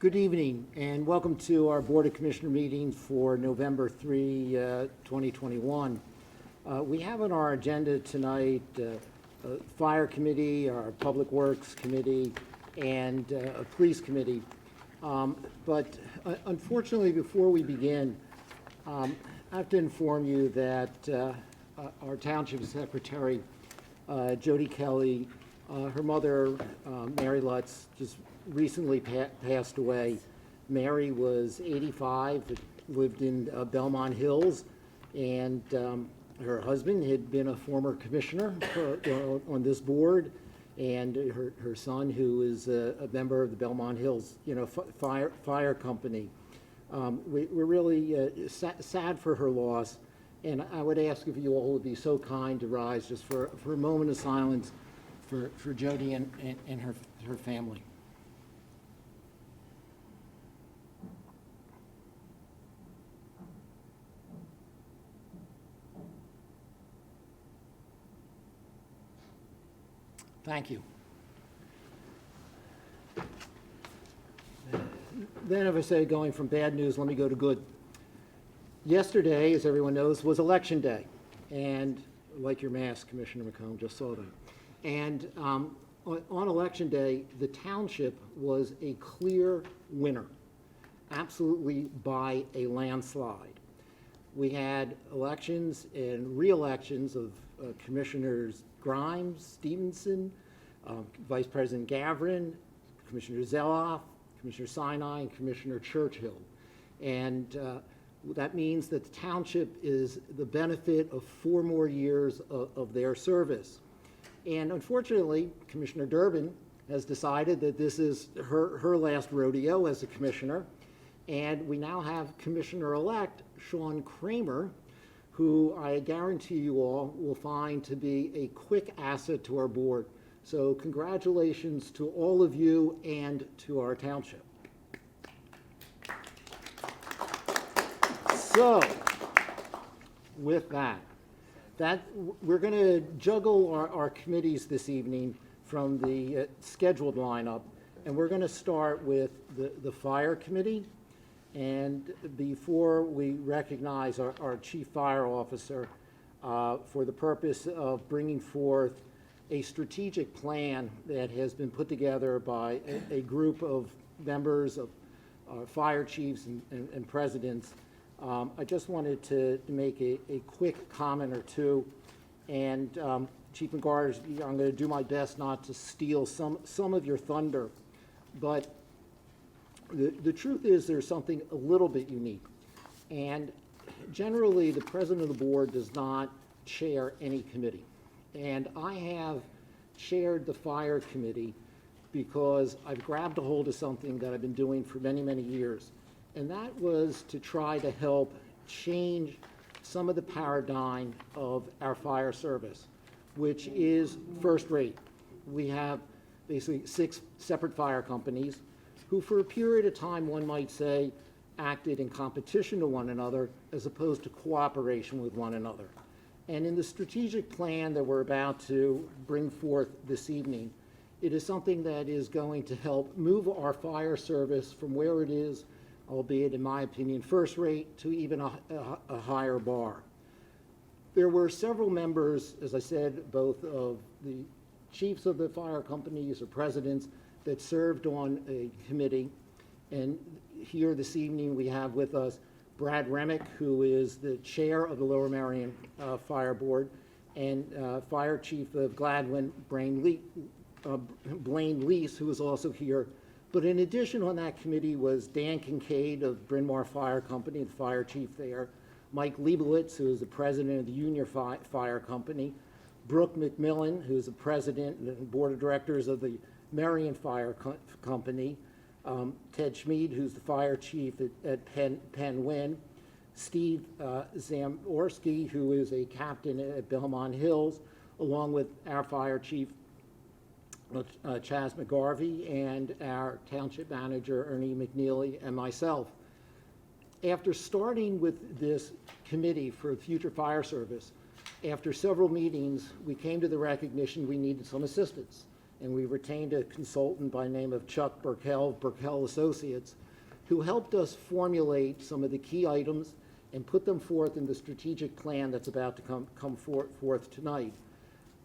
Good evening and welcome to our Board of Commissioner meeting for November 3, 2021. We have on our agenda tonight Fire Committee, our Public Works Committee, and a Police Committee. But unfortunately, before we begin, I have to inform you that our Township Secretary, Jody Kelly, her mother, Mary Lutz, just recently passed away. Mary was 85, lived in Belmont Hills, and her husband had been a former commissioner on this board, and her son, who is a member of the Belmont Hills, fire company. We're really sad for her loss, and I would ask if you all would be so kind to rise just for a moment of silence for Jody and her family. Thank you. Then, if I say going from bad news, let me go to good. Yesterday, as everyone knows, was Election Day. And like your mask, Commissioner McComb, just saw that. And on Election Day, the Township was a clear winner, absolutely by a landslide. We had elections and re-elections of Commissioners Grimes, Stevenson, Vice President Gavrin, Commissioner Zeloff, Commissioner Sinai, and Commissioner Churchill. And that means that the Township is the benefit of 4 more years of their service. And unfortunately, Commissioner Durbin has decided that this is her last rodeo as a commissioner. And we now have Commissioner-elect Sean Kramer, who I guarantee you all will find to be a quick asset to our board. So congratulations to all of you and to our township. So, with that we're going to juggle our committees this evening from the scheduled lineup, and we're going to start with the Fire Committee. And before we recognize our Chief Fire Officer for the purpose of bringing forth a strategic plan that has been put together by a group of members of fire chiefs and presidents, I just wanted to make a quick comment or two. And Chief McGuire, I'm going to do my best not to steal some of your thunder, but the truth is there's something a little bit unique. And generally, the president of the board does not chair any committee. And I have chaired the Fire Committee because I've grabbed a hold of something that I've been doing for many, many years. And that was to try to help change some of the paradigm of our fire service, which is first rate. We have basically 6 separate fire companies who for a period of time, one might say, acted in competition to one another as opposed to cooperation with one another. And in the strategic plan that we're about to bring forth this evening, it is something that is going to help move our fire service from where it is, albeit in my opinion, first rate, to even a higher bar. There were several members, as I said, both of the chiefs of the fire companies or presidents that served on a committee. And here this evening we have with us Brad Remick, who is the chair of the Lower Merion Fire Board, and Fire Chief of Gladwin, Blaine Lease, who is also here. But in addition on that committee was Dan Kincaid of Bryn Mawr Fire Company, the fire chief there, Mike Liebowitz, who is the president of the Union Fire Company, Brooke McMillan, who is the president and board of directors of the Merion Fire Company, Ted Schmid, who's the fire chief at Penn Wynn, Steve Zamorski, who is a captain at Belmont Hills, along with our fire chief, Chaz McGarvey, and our township manager, Ernie McNeely, and myself. After starting with this committee for future fire service, after several meetings, we came to the recognition we needed some assistance. and we retained a consultant by name of Chuck Burkell Associates, who helped us formulate some of the key items and put them forth in the strategic plan that's about to come forth tonight.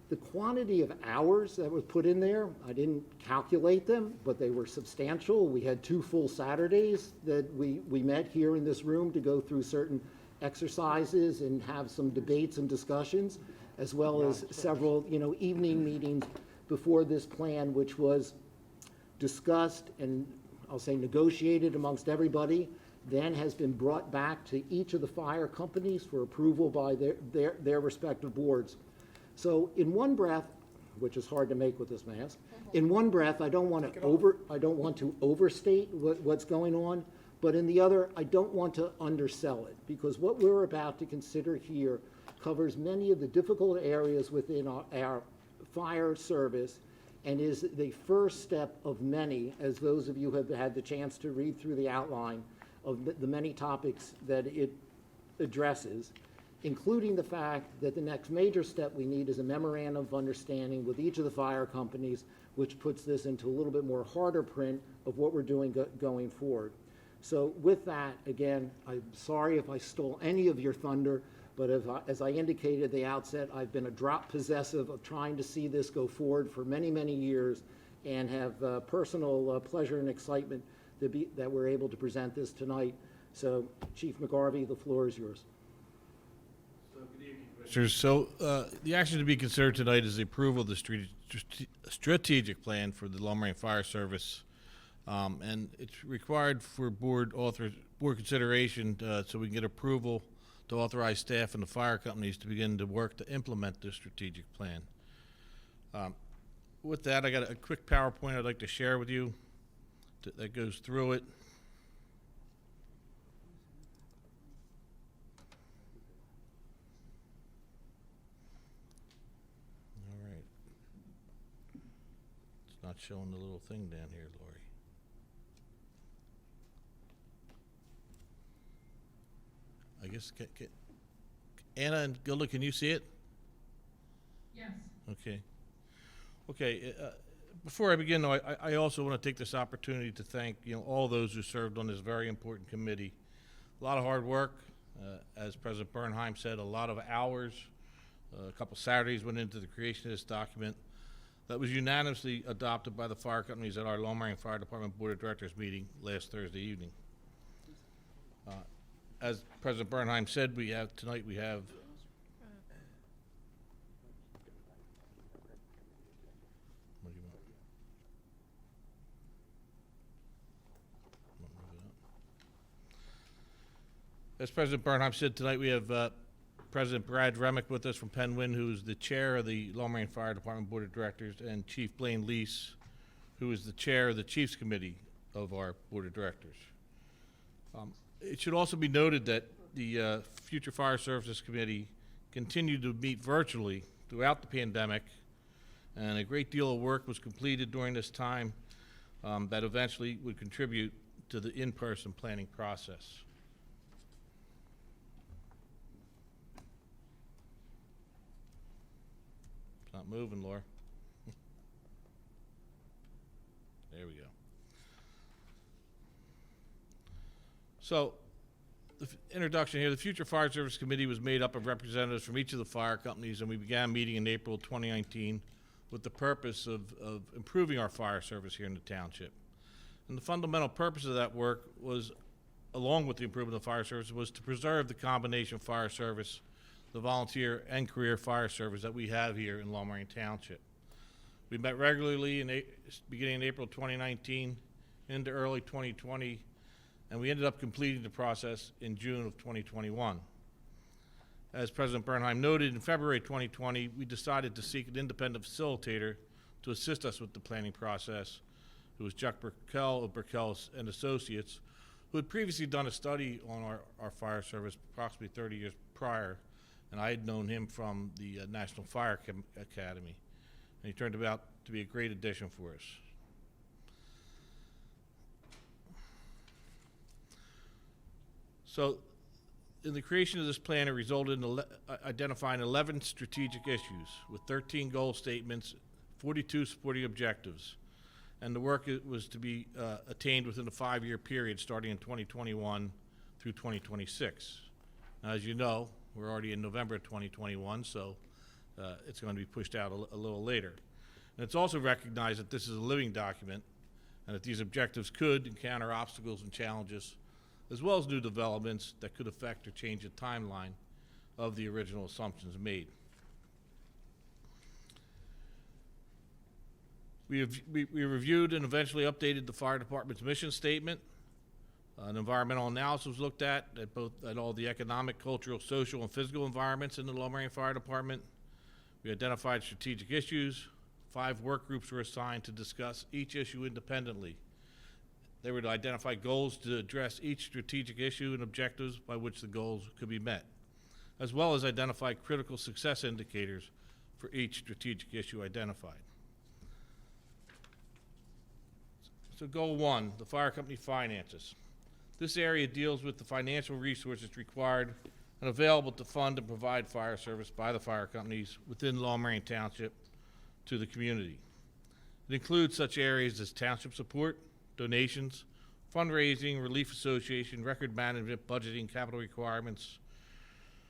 The quantity of hours that was put in there, I didn't calculate them, but they were substantial. We had 2 full Saturdays that we met here in this room to go through certain exercises and have some debates and discussions, as well as several, evening meetings before this plan, which was discussed and I'll say negotiated amongst everybody, then has been brought back to each of the fire companies for approval by their respective boards. So in one breath, which is hard to make with this mask, in one breath, I don't want to overstate what's going on, but in the other, I don't want to undersell it, because what we're about to consider here covers many of the difficult areas within our fire service, and is the first step of many, as those of you have had the chance to read through the outline of the many topics that it addresses, including the fact that the next major step we need is a memorandum of understanding with each of the fire companies, which puts this into a little bit more harder print of what we're doing going forward. So with that, again, I'm sorry if I stole any of your thunder, but as I indicated at the outset, I've been a drop possessive of trying to see this go forward for many, many years, and have personal pleasure and excitement that we're able to present this tonight. So, Chief McGarvey, the floor is yours. So, good evening, Commissioners. So, the action to be considered tonight is the approval of the strategic plan for the Merion Fire Service, and it's required for board consideration so we can get approval to authorize staff and the fire companies to begin to work to implement the strategic plan. With that, I got a quick PowerPoint I'd like to share with you that goes through it. All right. It's not showing the little thing down here, Lori. I guess, Anna and Gilda, can you see it? Yes. Okay. Okay, before I begin, though, I also want to take this opportunity to thank, all those who served on this very important committee. A lot of hard work, as President Bernheim said, a lot of hours, a couple Saturdays went into the creation of this document that was unanimously adopted by the fire companies at our Merion Fire Department Board of Directors meeting last Thursday evening. As President Bernheim said, tonight we have what do you want? As President Bernheim said, tonight we have President Brad Remick with us from Penn Wynn, who's the chair of the Merion Fire Department Board of Directors, and Chief Blaine Lease, who is the chair of the Chiefs Committee of our Board of Directors. It should also be noted that the Future Fire Services Committee continued to meet virtually throughout the pandemic, and a great deal of work was completed during this time that eventually would contribute to the in-person planning process. It's not moving, Laura. There we go. So, the introduction here, the Future Fire Service Committee was made up of representatives from each of the fire companies, and we began meeting in April 2019 with the purpose of improving our fire service here in the township. And the fundamental purpose of that work was, along with the improvement of the fire service, was to preserve the combination of fire service, the volunteer and career fire service that we have here in Merion Township. We met regularly beginning in April 2019 into early 2020, and we ended up completing the process in June of 2021. As President Bernheim noted, in February 2020, we decided to seek an independent facilitator to assist us with the planning process, who was Chuck Burkell of Burkell and Associates, who had previously done a study on our fire service approximately 30 years prior, and I had known him from the National Fire Academy, and he turned out to be a great addition for us. So, in the creation of this plan, it resulted in identifying 11 strategic issues with 13 goal statements, 42 supporting objectives. And the work was to be attained within a 5-year period starting in 2021 through 2026. Now, as you know, we're already in November of 2021, so it's going to be pushed out a little later. And it's also recognized that this is a living document and that these objectives could encounter obstacles and challenges, as well as new developments that could affect or change the timeline of the original assumptions made. We reviewed and eventually updated the fire department's mission statement. An environmental analysis was looked at all the economic, cultural, social, and physical environments in the Lower Merion Fire Department. We identified strategic issues. 5 work groups were assigned to discuss each issue independently. They were to identify goals to address each strategic issue and objectives by which the goals could be met, as well as identify critical success indicators for each strategic issue identified. So goal 1, the fire company finances. This area deals with the financial resources required and available to fund and provide fire service by the fire companies within Lower Merion Township to the community. It includes such areas as township support, donations, fundraising, relief association, record management, budgeting, capital requirements,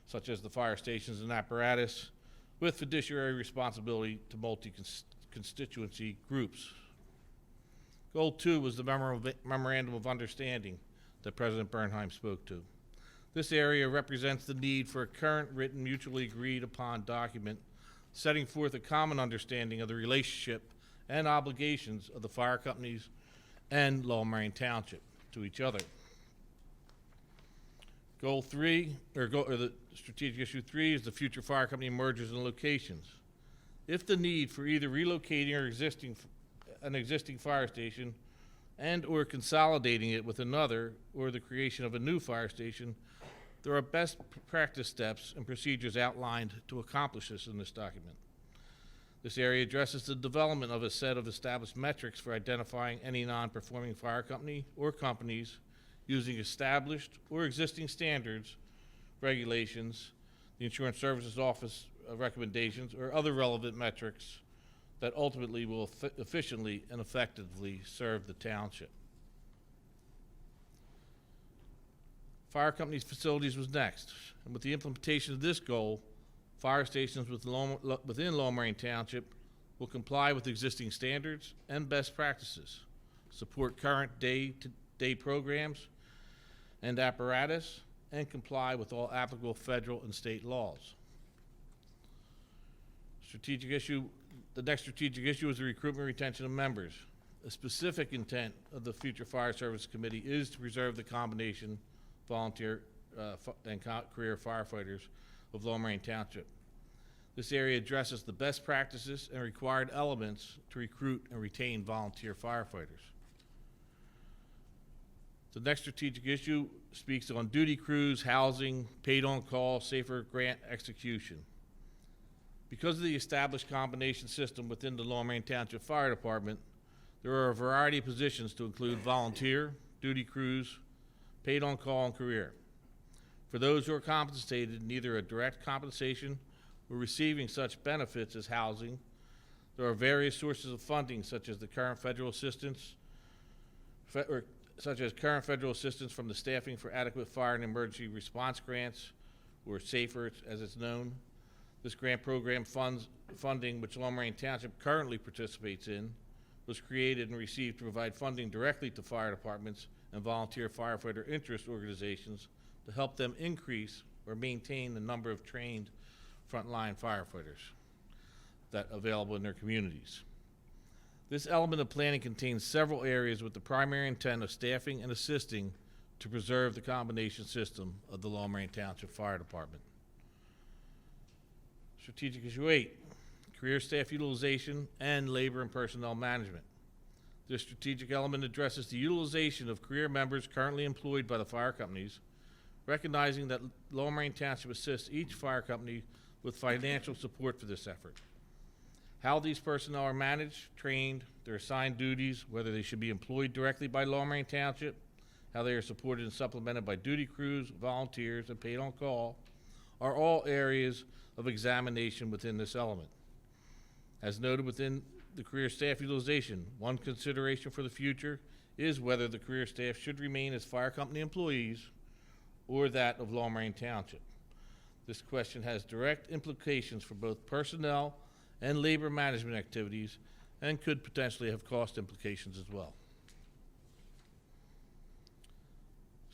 such as the fire stations and apparatus, with fiduciary responsibility to multi-constituency groups. Goal 2 was the memorandum of understanding that President Bernheim spoke to. This area represents the need for a current written mutually agreed upon document setting forth a common understanding of the relationship and obligations of the fire companies and Lower Merion Township to each other. Goal 3, or the strategic issue 3, is the future fire company mergers and locations. If the need for either relocating an existing fire station and or consolidating it with another or the creation of a new fire station, there are best practice steps and procedures outlined to accomplish this in this document. This area addresses the development of a set of established metrics for identifying any non-performing fire company or companies using established or existing standards, regulations, the Insurance Services Office recommendations, or other relevant metrics that ultimately will efficiently and effectively serve the township. Fire companies' facilities was next, and with the implementation of this goal, fire stations within Lower Merion Township will comply with existing standards and best practices, support current day-to-day programs and apparatus, and comply with all applicable federal and state laws. The next strategic issue is the recruitment and retention of members. A specific intent of the Future Fire Service Committee is to preserve the combination volunteer and career firefighters of Lower Merion Township. This area addresses the best practices and required elements to recruit and retain volunteer firefighters. The next strategic issue speaks on duty crews, housing, paid on call, safer grant execution. Because of the established combination system within the Lower Merion Township Fire Department, there are a variety of positions to include volunteer, duty crews, paid on call, and career. For those who are compensated in either a direct compensation or receiving such benefits as housing, there are various sources of funding such as current federal assistance from the Staffing for Adequate Fire and Emergency Response Grants, or SAFER as it's known. This grant program funding, which Lower Merion Township currently participates in, was created and received to provide funding directly to fire departments and volunteer firefighter interest organizations to help them increase or maintain the number of trained frontline firefighters that are available in their communities. This element of planning contains several areas with the primary intent of staffing and assisting to preserve the combination system of the Lower Merion Township Fire Department. Strategic issue 8, career staff utilization and labor and personnel management. This strategic element addresses the utilization of career members currently employed by the fire companies, recognizing that Lower Merion Township assists each fire company with financial support for this effort. How these personnel are managed, trained, their assigned duties, whether they should be employed directly by Lower Merion Township, how they are supported and supplemented by duty crews, volunteers, and paid on call, are all areas of examination within this element. As noted within the career staff utilization. One consideration for the future is whether the career staff should remain as fire company employees or that of Merion Township. This question has direct implications for both personnel and labor management activities and could potentially have cost implications as well.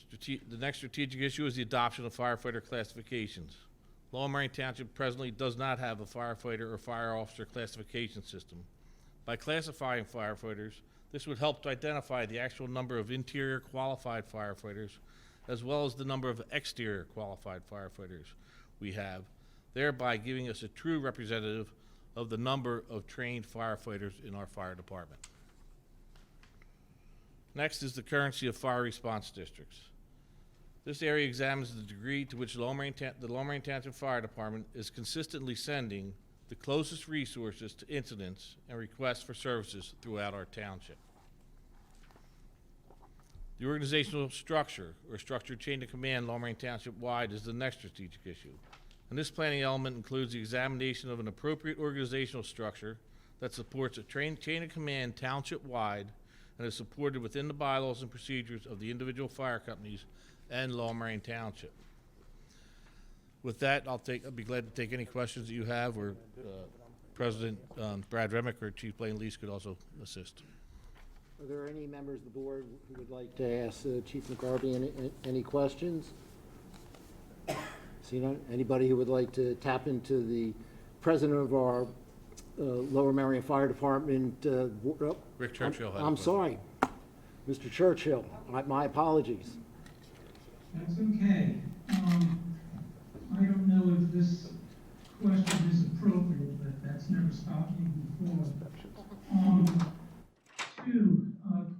The next strategic issue is the adoption of firefighter classifications. Merion Township presently does not have a firefighter or fire officer classification system. By classifying firefighters, this would help to identify the actual number of interior qualified firefighters as well as the number of exterior qualified firefighters we have, thereby giving us a true representative of the number of trained firefighters in our fire department. Next is the currency of fire response districts. This area examines the degree to which the Merion Township Fire Department is consistently sending the closest resources to incidents and requests for services throughout our township. The organizational structure or structured chain of command Merion Township wide is the next strategic issue. And this planning element includes the examination of an appropriate organizational structure that supports a chain of command township wide and is supported within the bylaws and procedures of the individual fire companies and Merion Township. With that, I'll be glad to take any questions that you have, or President Brad Remick or Chief Blaine Lease could also assist. Are there any members of the board who would like to ask Chief McGarvey any questions? See none? Anybody who would like to tap into the president of our Lower Merion Fire Department? Rick Churchill. I'm sorry, Mr. Churchill. My apologies. That's okay. I don't know if this question is appropriate, but that's never stopped me before. Two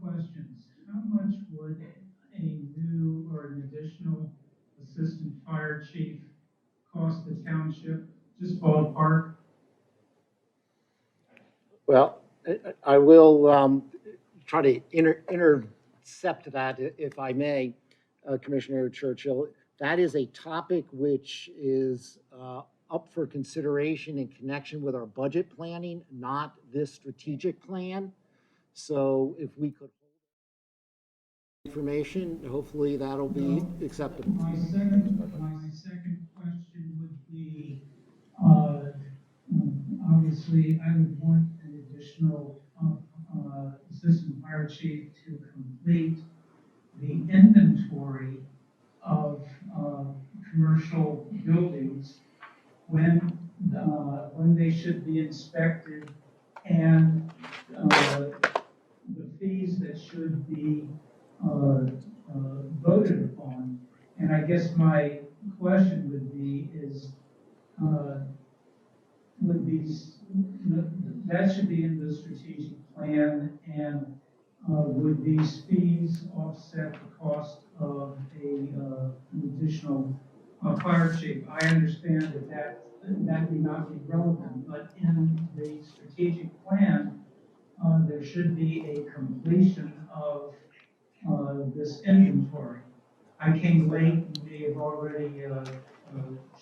questions. How much would a new or an additional assistant fire chief cost the township? Just ballpark. Well, I will try to intercept that, if I may, Commissioner Churchill. That is a topic which is up for consideration in connection with our budget planning, not this strategic plan. So if we could hold information, hopefully that'll be acceptable. My second question would be, obviously, I would want an additional assistant fire chief to complete the inventory of commercial buildings when they should be inspected, and the fees that should be voted upon. And I guess my question would be is, that should be in the strategic plan, and would these fees offset the cost of an additional fire chief? I understand that may not be relevant, but in the strategic plan, there should be a completion of this inventory. I came late, and may have already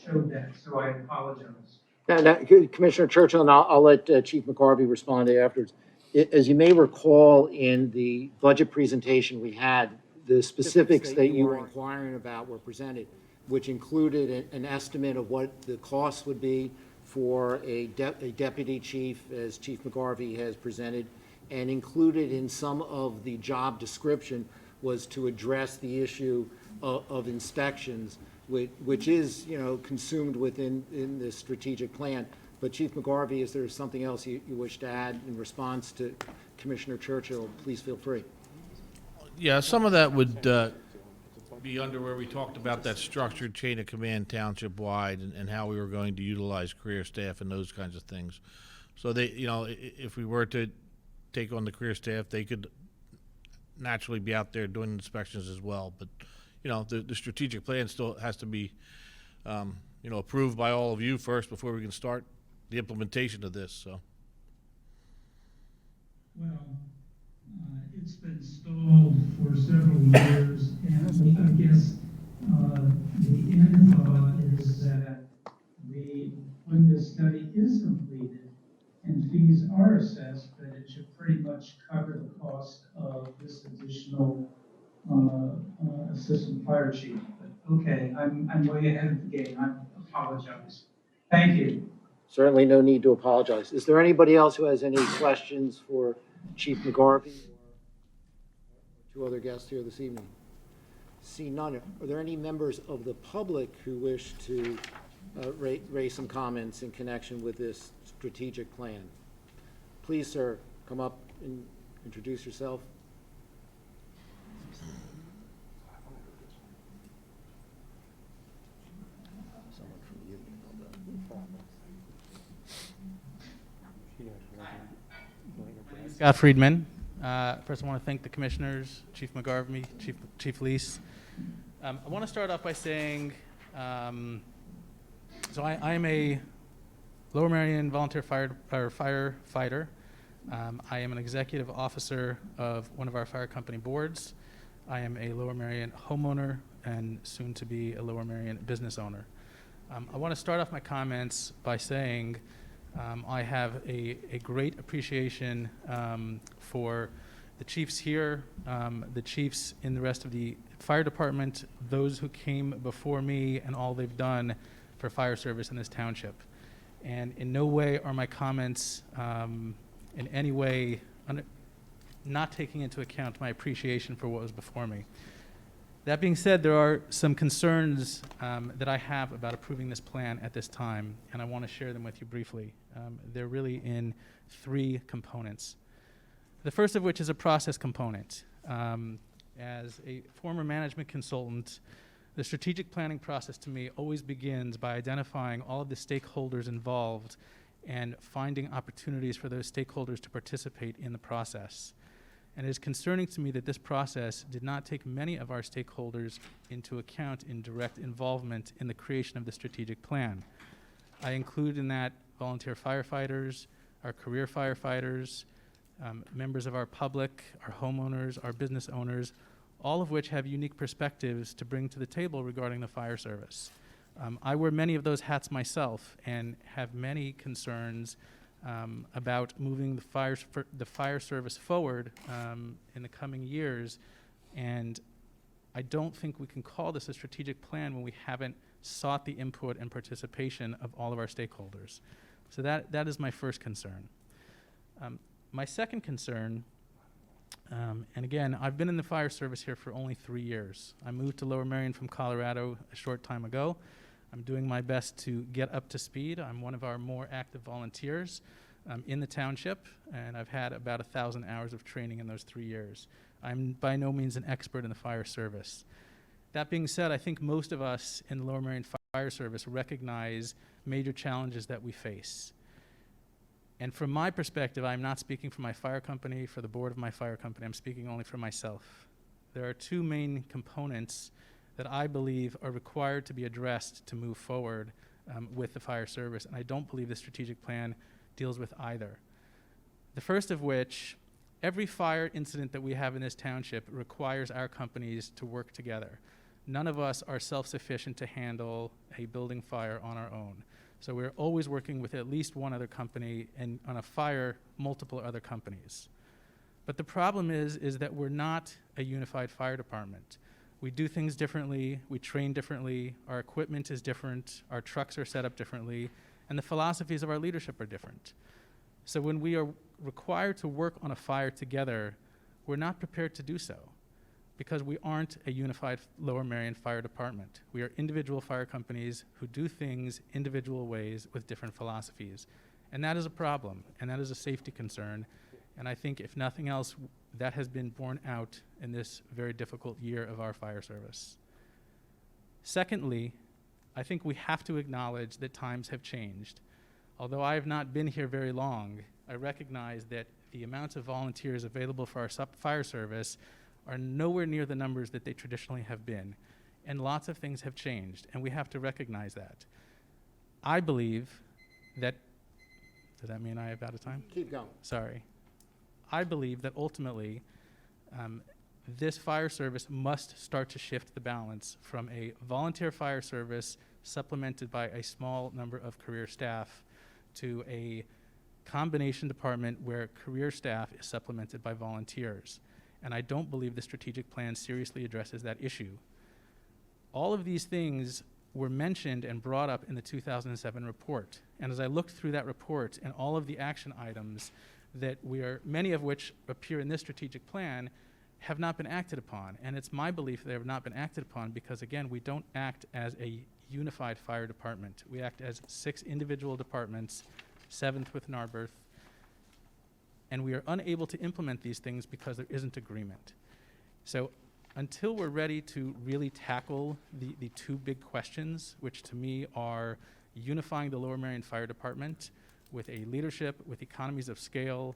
showed that, so I apologize. Now, Commissioner Churchill, and I'll let Chief McGarvey respond afterwards. As you may recall, in the budget presentation we had, the specifics that you were inquiring about were presented, which included an estimate of what the cost would be for a deputy chief, as Chief McGarvey has presented, and included in some of the job description was to address the issue of inspections, which is, consumed within the strategic plan. But Chief McGarvey, is there something else you wish to add in response to Commissioner Churchill? Please feel free. Yeah, some of that would be under where we talked about that structured chain of command township wide, and how we were going to utilize career staff and those kinds of things. So they, if we were to take on the career staff, they could naturally be out there doing inspections as well. But, the strategic plan still has to be, approved by all of you first before we can start the implementation of this, so. Well, it's been stalled for several years, and I guess the end thought is that when the study is completed and fees are assessed, that it should pretty much cover the cost of this additional assistant fire chief. But okay, I'm way ahead of the game. I apologize. Thank you. Certainly no need to apologize. Is there anybody else who has any questions for Chief McGarvey or two other guests here this evening? See none. Are there any members of the public who wish to raise some comments in connection with this strategic plan? Please, sir, come up and introduce yourself. Someone from the union. Scott Friedman. First, I want to thank the commissioners, Chief McGarvey, Chief Lease. I want to start off by saying, so I am a Lower Merion volunteer firefighter. I am an executive officer of one of our fire company boards. I am a Lower Merion homeowner and soon to be a Lower Merion business owner. I want to start off my comments by saying I have a great appreciation for the chiefs here, the chiefs in the rest of the fire department, those who came before me and all they've done for fire service in this township. And in no way are my comments in any way not taking into account my appreciation for what was before me. That being said, there are some concerns that I have about approving this plan at this time, and I want to share them with you briefly. They're really in three components. The first of which is a process component. As a former management consultant, the strategic planning process to me always begins by identifying all of the stakeholders involved and finding opportunities for those stakeholders to participate in the process. And it is concerning to me that this process did not take many of our stakeholders into account in direct involvement in the creation of the strategic plan. I include in that volunteer firefighters, our career firefighters, members of our public, our homeowners, our business owners, all of which have unique perspectives to bring to the table regarding the fire service. I wear many of those hats myself and have many concerns about moving the fire service forward in the coming years, and I don't think we can call this a strategic plan when we haven't sought the input and participation of all of our stakeholders. So that is my first concern. My second concern, and again, I've been in the fire service here for only 3 years. I moved to Lower Merion from Colorado a short time ago. I'm doing my best to get up to speed. I'm one of our more active volunteers in the township, and I've had about 1,000 hours of training in those 3 years. I'm by no means an expert in the fire service. That being said, I think most of us in the Lower Merion Fire Service recognize major challenges that we face. And from my perspective, I'm not speaking for my fire company, for the board of my fire company, I'm speaking only for myself. There are two main components that I believe are required to be addressed to move forward with the fire service, and I don't believe the strategic plan deals with either. The first of which, every fire incident that we have in this township requires our companies to work together. None of us are self-sufficient to handle a building fire on our own. So we're always working with at least one other company, and on a fire, multiple other companies. But the problem is that we're not a unified fire department. We do things differently, we train differently, our equipment is different, our trucks are set up differently, and the philosophies of our leadership are different. So when we are required to work on a fire together, we're not prepared to do so because we aren't a unified Lower Merion Fire Department. We are individual fire companies who do things individual ways with different philosophies. And that is a problem, and that is a safety concern. And I think if nothing else, that has been borne out in this very difficult year of our fire service. Secondly, I think we have to acknowledge that times have changed. Although I have not been here very long, I recognize that the amount of volunteers available for our fire service are nowhere near the numbers that they traditionally have been. And lots of things have changed, and we have to recognize that. I believe that, does that mean I have out of time? Keep going. Sorry. I believe that ultimately this fire service must start to shift the balance from a volunteer fire service supplemented by a small number of career staff to a combination department where career staff is supplemented by volunteers. And I don't believe the strategic plan seriously addresses that issue. All of these things were mentioned and brought up in the 2007 report. And as I looked through that report and all of the action items that many of which appear in this strategic plan, have not been acted upon. And it's my belief they have not been acted upon because, again, we don't act as a unified fire department. We act as 6 individual departments, 7th with Narberth, and we are unable to implement these things because there isn't agreement. So until we're ready to really tackle the 2 big questions, which to me are unifying the Lower Merion Fire Department with a leadership, with economies of scale,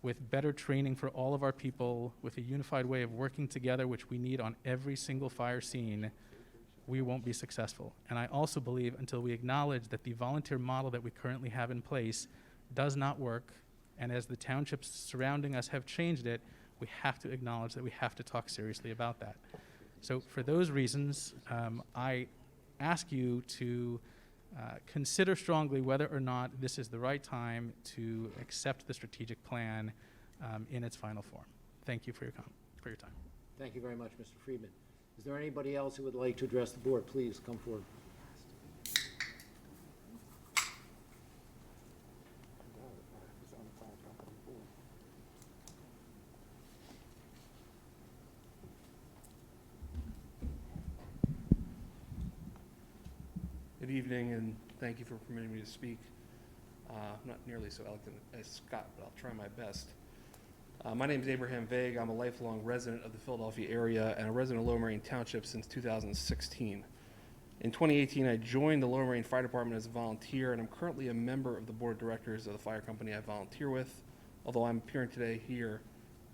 with better training for all of our people, with a unified way of working together, which we need on every single fire scene, we won't be successful. And I also believe until we acknowledge that the volunteer model that we currently have in place does not work, and as the townships surrounding us have changed it, we have to acknowledge that we have to talk seriously about that. So for those reasons, I ask you to consider strongly whether or not this is the right time to accept the strategic plan in its final form. Thank you for your time. Thank you very much, Mr. Friedman. Is there anybody else who would like to address the board? Please come forward. Good evening, and thank you for permitting me to speak. I'm not nearly so eloquent as Scott, but I'll try my best. My name is Abraham Vague. I'm a lifelong resident of the Philadelphia area and a resident of Lower Merion Township since 2016. In 2018, I joined the Lower Merion Fire Department as a volunteer, and I'm currently a member of the board of directors of the fire company I volunteer with, although I'm appearing today here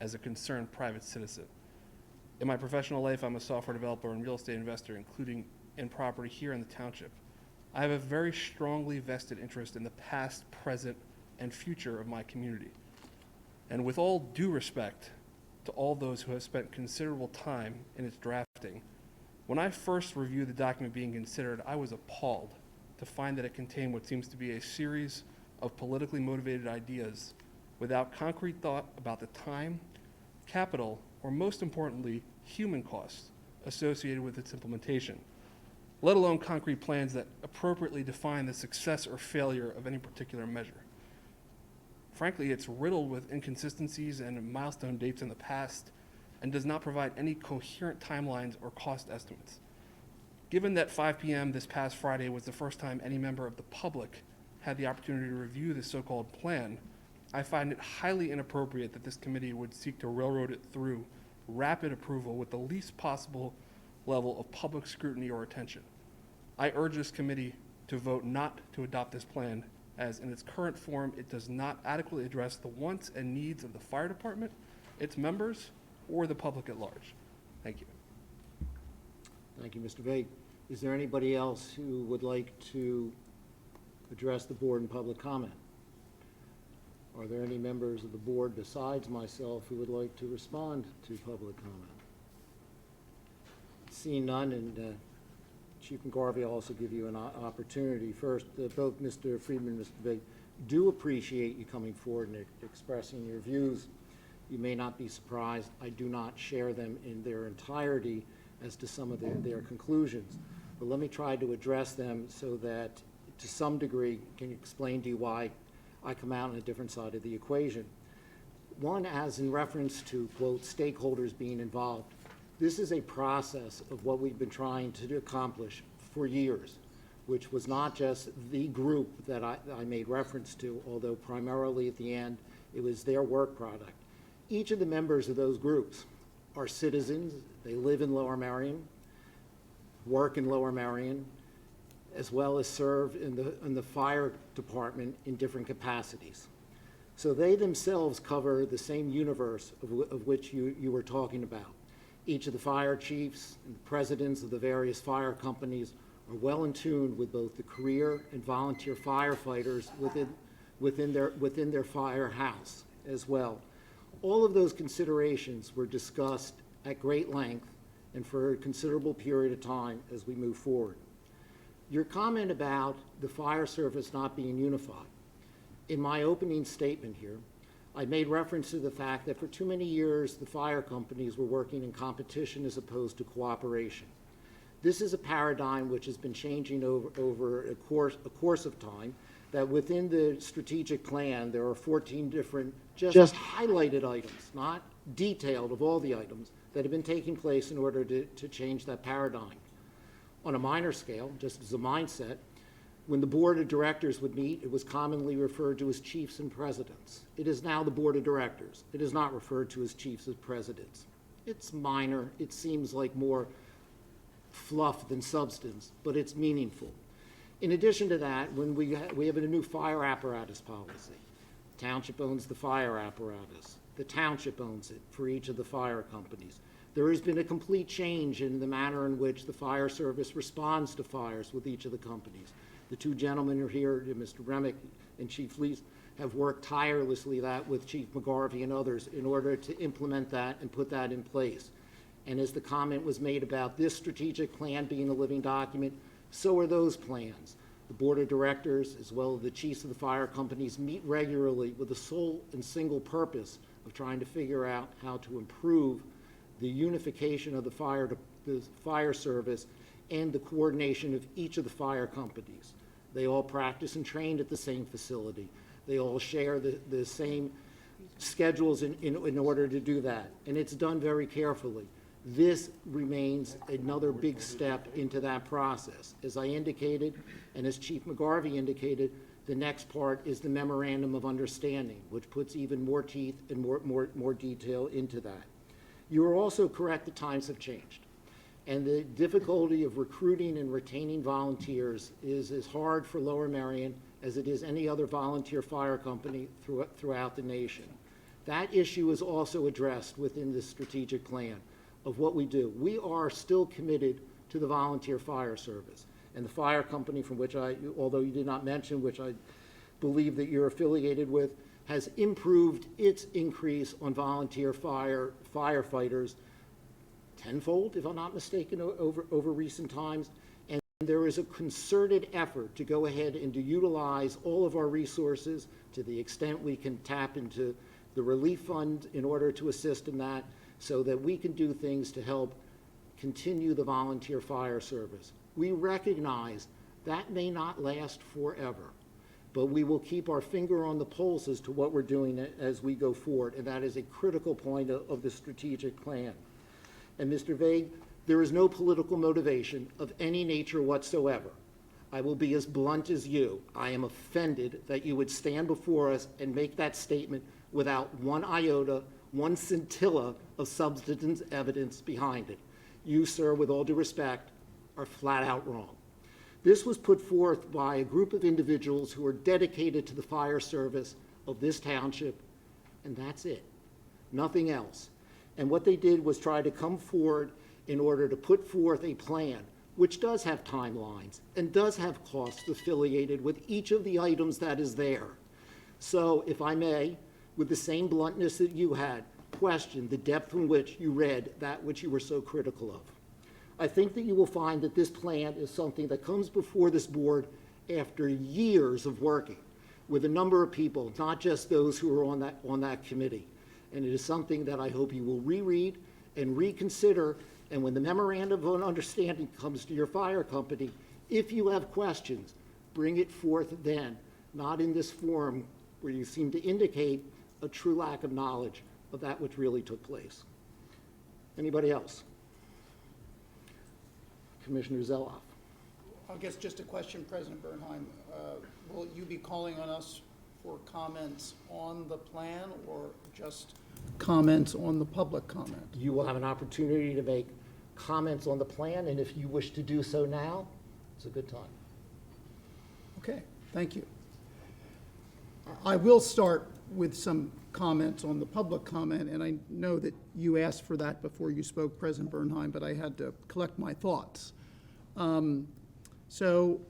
as a concerned private citizen. In my professional life, I'm a software developer and real estate investor, including in property here in the township. I have a very strongly vested interest in the past, present, and future of my community. And with all due respect to all those who have spent considerable time in its drafting, when I first reviewed the document being considered, I was appalled to find that it contained what seems to be a series of politically motivated ideas without concrete thought about the time, capital, or most importantly, human costs associated with its implementation, let alone concrete plans that appropriately define the success or failure of any particular measure. Frankly, it's riddled with inconsistencies and milestone dates in the past and does not provide any coherent timelines or cost estimates. Given that 5 p.m. this past Friday was the first time any member of the public had the opportunity to review the so-called plan, I find it highly inappropriate that this committee would seek to railroad it through rapid approval with the least possible level of public scrutiny or attention. I urge this committee to vote not to adopt this plan, as in its current form, it does not adequately address the wants and needs of the fire department, its members, or the public at large. Thank you. Thank you, Mr. Vague. Is there anybody else who would like to address the board in public comment? Are there any members of the board besides myself who would like to respond to public comment? Seeing none, and Chief McGarvey will also give you an opportunity. First, both Mr. Friedman and Mr. Vague do appreciate you coming forward and expressing your views. You may not be surprised. I do not share them in their entirety as to some of their conclusions. But let me try to address them so that, to some degree, can explain to you why I come out on a different side of the equation. One, as in reference to, quote, stakeholders being involved. This is a process of what we've been trying to accomplish for years, which was not just the group that I made reference to, although primarily at the end it was their work product. Each of the members of those groups are citizens. They live in Lower Merion, work in Lower Merion, as well as serve in the fire department in different capacities. So they themselves cover the same universe of which you were talking about. Each of the fire chiefs and the presidents of the various fire companies are well in tune with both the career and volunteer firefighters within their firehouse as well. All of those considerations were discussed at great length and for a considerable period of time as we move forward. Your comment about the fire service not being unified. In my opening statement here, I made reference to the fact that for too many years, the fire companies were working in competition as opposed to cooperation. This is a paradigm which has been changing over a course of time, that within the strategic plan, there are 14 different just highlighted items, not detailed of all the items, that have been taking place in order to change that paradigm. On a minor scale, just as a mindset, when the board of directors would meet, it was commonly referred to as chiefs and presidents. It is now the board of directors. It is not referred to as chiefs and presidents. It's minor. It seems like more fluff than substance, but it's meaningful. In addition to that, when we have a new fire apparatus policy. Township owns the fire apparatus. The township owns it for each of the fire companies. There has been a complete change in the manner in which the fire service responds to fires with each of the companies. The two gentlemen who are here, Mr. Remick and Chief Lees, have worked tirelessly with Chief McGarvey and others in order to implement that and put that in place. And as the comment was made about this strategic plan being a living document, so are those plans. The board of directors, as well as the chiefs of the fire companies, meet regularly with the sole and single purpose of trying to figure out how to improve the unification of the fire service and the coordination of each of the fire companies. They all practice and train at the same facility. They all share the same schedules in order to do that, and it's done very carefully. This remains another big step into that process. As I indicated, and as Chief McGarvey indicated, the next part is the memorandum of understanding, which puts even more teeth and more detail into that. You are also correct that times have changed, and the difficulty of recruiting and retaining volunteers is as hard for Lower Merion as it is any other volunteer fire company throughout the nation. That issue is also addressed within the strategic plan of what we do. We are still committed to the volunteer fire service, and the fire company from which although you did not mention, which I believe that you're affiliated with, has improved its increase on volunteer firefighters tenfold, if I'm not mistaken, over recent times. And there is a concerted effort to go ahead and to utilize all of our resources to the extent we can tap into the relief fund in order to assist in that, so that we can do things to help continue the volunteer fire service. We recognize that may not last forever, but we will keep our finger on the pulse as to what we're doing as we go forward, and that is a critical point of the strategic plan. And Mr. Vague, there is no political motivation of any nature whatsoever. I will be as blunt as you. I am offended that you would stand before us and make that statement without one iota, one scintilla of substance evidence behind it. You, sir, with all due respect, are flat out wrong. This was put forth by a group of individuals who are dedicated to the fire service of this township, and that's it, nothing else. And what they did was try to come forward in order to put forth a plan which does have timelines and does have costs affiliated with each of the items that is there. So, if I may, with the same bluntness that you had, question the depth in which you read that which you were so critical of. I think that you will find that this plan is something that comes before this board after years of working with a number of people, not just those who are on that committee. And it is something that I hope you will reread and reconsider, and when the memorandum of understanding comes to your fire company, if you have questions, bring it forth then, not in this forum where you seem to indicate a true lack of knowledge of that which really took place. Anybody else? Commissioner Zeloff. I guess just a question, President Bernheim. Will you be calling on us for comments on the plan or just comments on the public comment? You will have an opportunity to make comments on the plan, and if you wish to do so now, it's a good time. Okay, thank you. I will start with some comments on the public comment, and I know that you asked for that before you spoke, President Bernheim, but I had to collect my thoughts. So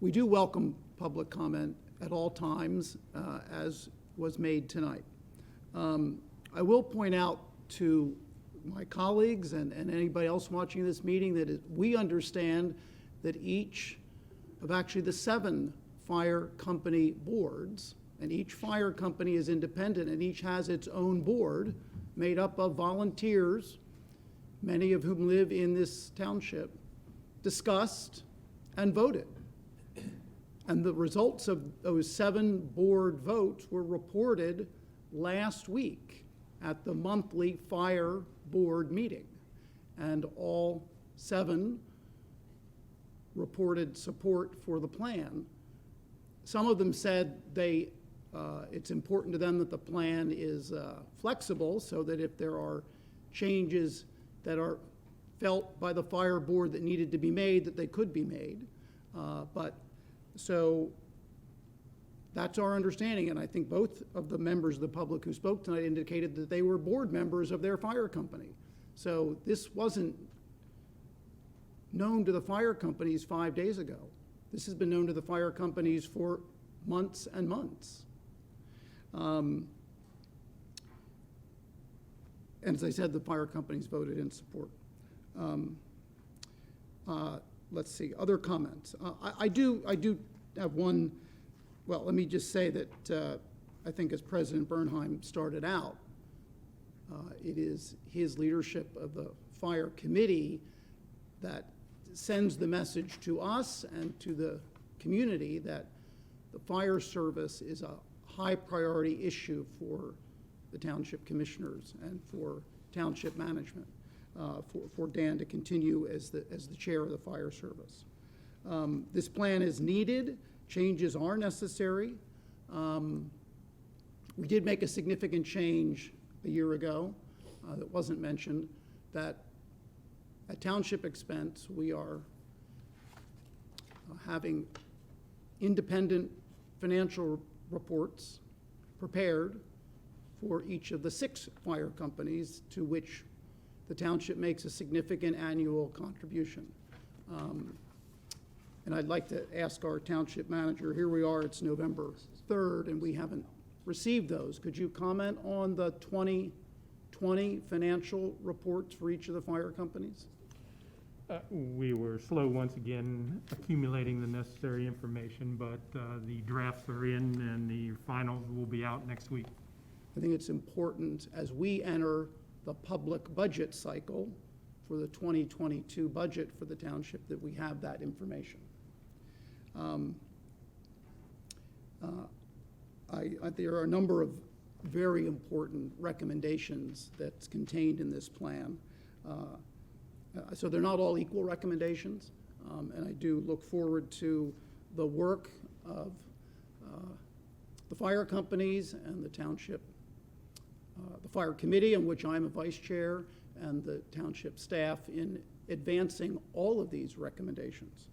we do welcome public comment at all times, as was made tonight. I will point out to my colleagues and anybody else watching this meeting that we understand that each of actually the 7 fire company boards, and each fire company is independent and each has its own board made up of volunteers, many of whom live in this township, discussed and voted. And the results of those 7 board votes were reported last week at the monthly fire board meeting. And all 7 reported support for the plan. Some of them said it's important to them that the plan is flexible, so that if there are changes that are felt by the fire board that needed to be made, that they could be made. So that's our understanding, and I think both of the members of the public who spoke tonight indicated that they were board members of their fire company. So this wasn't known to the fire companies 5 days ago. This has been known to the fire companies for months and months. And as I said, the fire companies voted in support. Let's see, other comments. I do have one. Well, let me just say that I think as President Bernheim started out, it is his leadership of the fire committee that sends the message to us and to the community that the fire service is a high priority issue for the township commissioners and for township management, for Dan to continue as the chair of the fire service. This plan is needed. Changes are necessary. We did make a significant change a year ago that wasn't mentioned, that at township expense, we are having independent financial reports prepared for each of the 6 fire companies to which the township makes a significant annual contribution. And I'd like to ask our township manager, here we are, it's November 3rd, and we haven't received those. Could you comment on the 2020 financial reports for each of the fire companies? We were slow once again accumulating the necessary information, but the drafts are in and the finals will be out next week. I think it's important as we enter the public budget cycle for the 2022 budget for the township that we have that information. There are a number of very important recommendations that's contained in this plan. So they're not all equal recommendations, and I do look forward to the work of the fire companies and the township, the fire committee, in which I'm a vice chair, and the township staff in advancing all of these recommendations.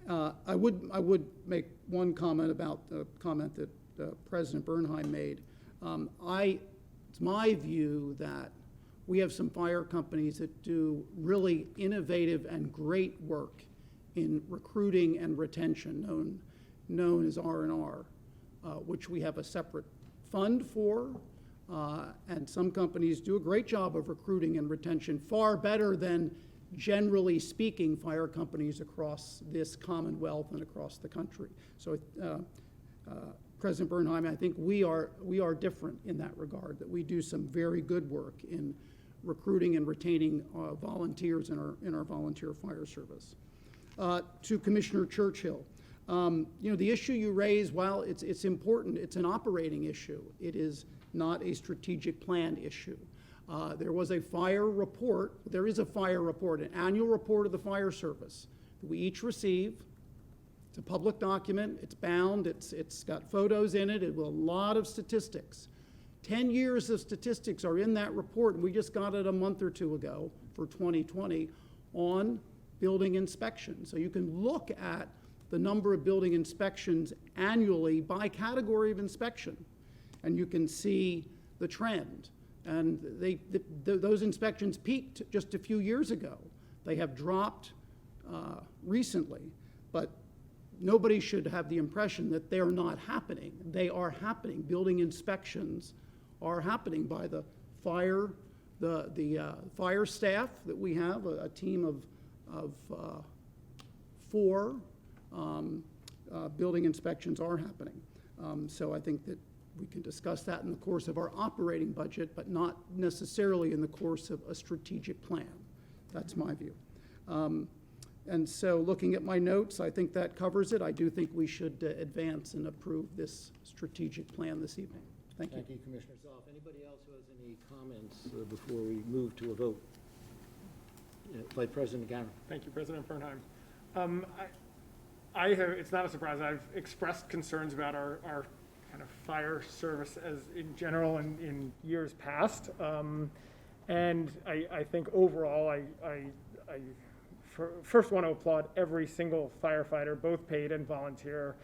I would make one comment about the comment that President Bernheim made. It's my view that we have some fire companies that do really innovative and great work in recruiting and retention, known as R&R, which we have a separate fund for, and some companies do a great job of recruiting and retention, far better than, generally speaking, fire companies across this Commonwealth and across the country. So President Bernheim, I think we are different in that regard, that we do some very good work in recruiting and retaining volunteers in our volunteer fire service. To Commissioner Churchill, the issue you raise, while it's important, it's an operating issue. It is not a strategic plan issue. There was a fire report. There is a fire report, an annual report of the fire service that we each receive. It's a public document. It's bound. It's got photos in it. It with a lot of statistics. 10 years of statistics are in that report, and we just got it a month or two ago for 2020 on building inspections. So you can look at the number of building inspections annually by category of inspection, and you can see the trend. And those inspections peaked just a few years ago. They have dropped recently, but nobody should have the impression that they're not happening. They are happening. Building inspections are happening by the fire, the fire staff that we have, a team of 4 building inspections are happening. So I think that we can discuss that in the course of our operating budget, but not necessarily in the course of a strategic plan. That's my view. And so looking at my notes, I think that covers it. I do think we should advance and approve this strategic plan this evening. Thank you. Thank you, Commissioner Zoff. Anybody else who has any comments before we move to a vote? Vice President Gammon. Thank you, President Bernheim. I have, it's not a surprise, I've expressed concerns about our kind of fire service as in general in years past. And I think overall, I first want to applaud every single firefighter, both paid and volunteer,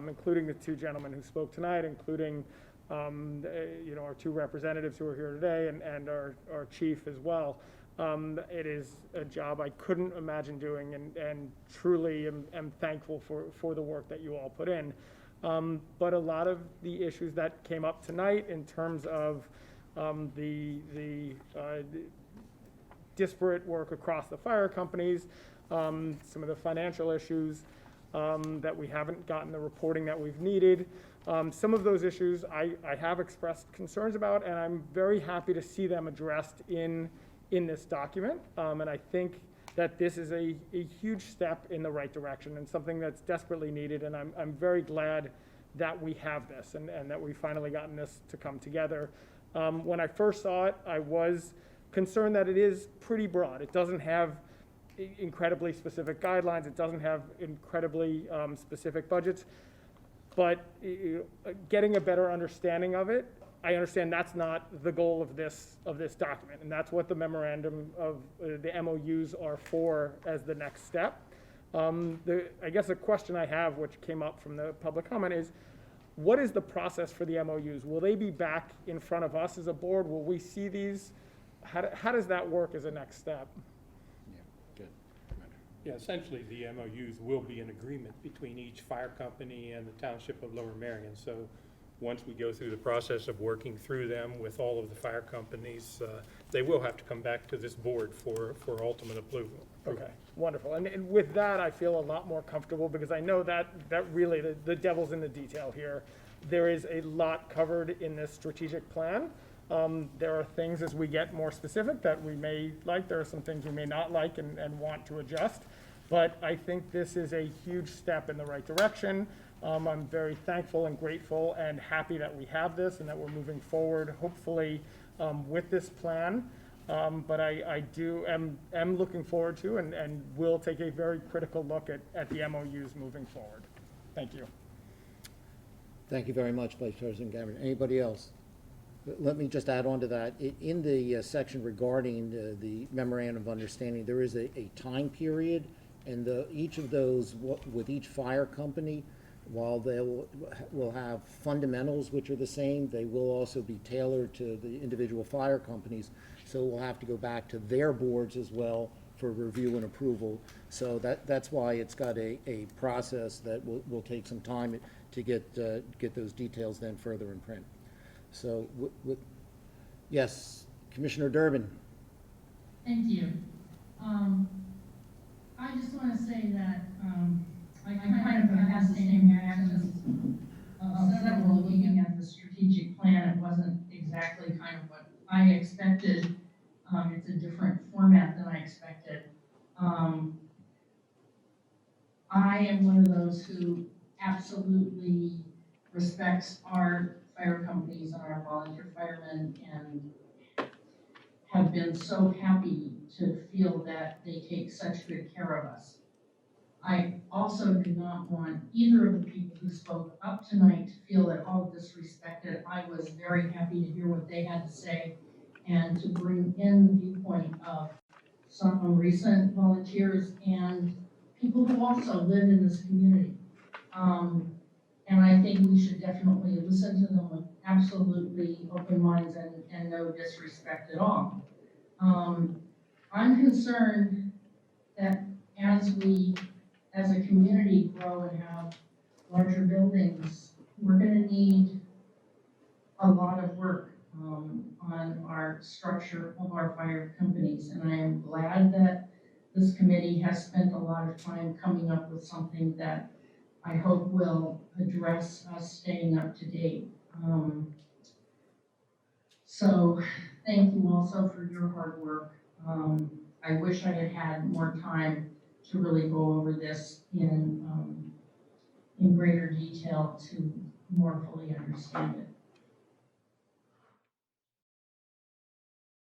including the two gentlemen who spoke tonight, including our two representatives who are here today and our chief as well. It is a job I couldn't imagine doing, and truly am thankful for the work that you all put in. But a lot of the issues that came up tonight in terms of the disparate work across the fire companies, some of the financial issues that we haven't gotten the reporting that we've needed. Some of those issues I have expressed concerns about, and I'm very happy to see them addressed in this document. And I think that this is a huge step in the right direction and something that's desperately needed. And I'm very glad that we have this and that we've finally gotten this to come together. When I first saw it, I was concerned that it is pretty broad. It doesn't have incredibly specific guidelines. It doesn't have incredibly specific budgets. But getting a better understanding of it, I understand that's not the goal of this document, and that's what the memorandum of the MOUs are for as the next step. I guess a question I have, which came up from the public comment, is what is the process for the MOUs? Will they be back in front of us as a board? Will we see these? How does that work as a next step? Yeah, essentially, the MOUs will be an agreement between each fire company and the Township of Lower Merion. So once we go through the process of working through them with all of the fire companies, they will have to come back to this board for ultimate approval. Okay, wonderful. And with that, I feel a lot more comfortable because I know that really the devil's in the detail here. There is a lot covered in this strategic plan. There are things as we get more specific that we may like. There are some things we may not like and want to adjust. But I think this is a huge step in the right direction. I'm very thankful and grateful and happy that we have this and that we're moving forward, hopefully, with this plan. But I am looking forward to and will take a very critical look at the MOUs moving forward. Thank you. Thank you very much, Vice President Gammon. Anybody else? Let me just add on to that. In the section regarding the memorandum of understanding, there is a time period, and each of those, with each fire company, while they will have fundamentals which are the same, they will also be tailored to the individual fire companies. So we'll have to go back to their boards as well for review and approval. So that's why it's got a process that will take some time to get those details then further in print. So, yes, Commissioner Durbin. Thank you. I just want to say that I kind of had the same reactions of several looking at the strategic plan. It wasn't exactly kind of what I expected. It's a different format than I expected. I am one of those who absolutely respects our fire companies and our volunteer firemen and have been so happy to feel that they take such good care of us. I also do not want either of the people who spoke up tonight to feel at all disrespected. I was very happy to hear what they had to say and to bring in the viewpoint of some recent volunteers and people who also live in this community. And I think we should definitely listen to them with absolutely open minds and no disrespect at all. I'm concerned that as we, as a community, grow and have larger buildings, we're going to need a lot of work on our structure of our fire companies. And I am glad that this committee has spent a lot of time coming up with something that I hope will address us staying up to date. So thank you also for your hard work. I wish I had had more time to really go over this in greater detail to more fully understand it.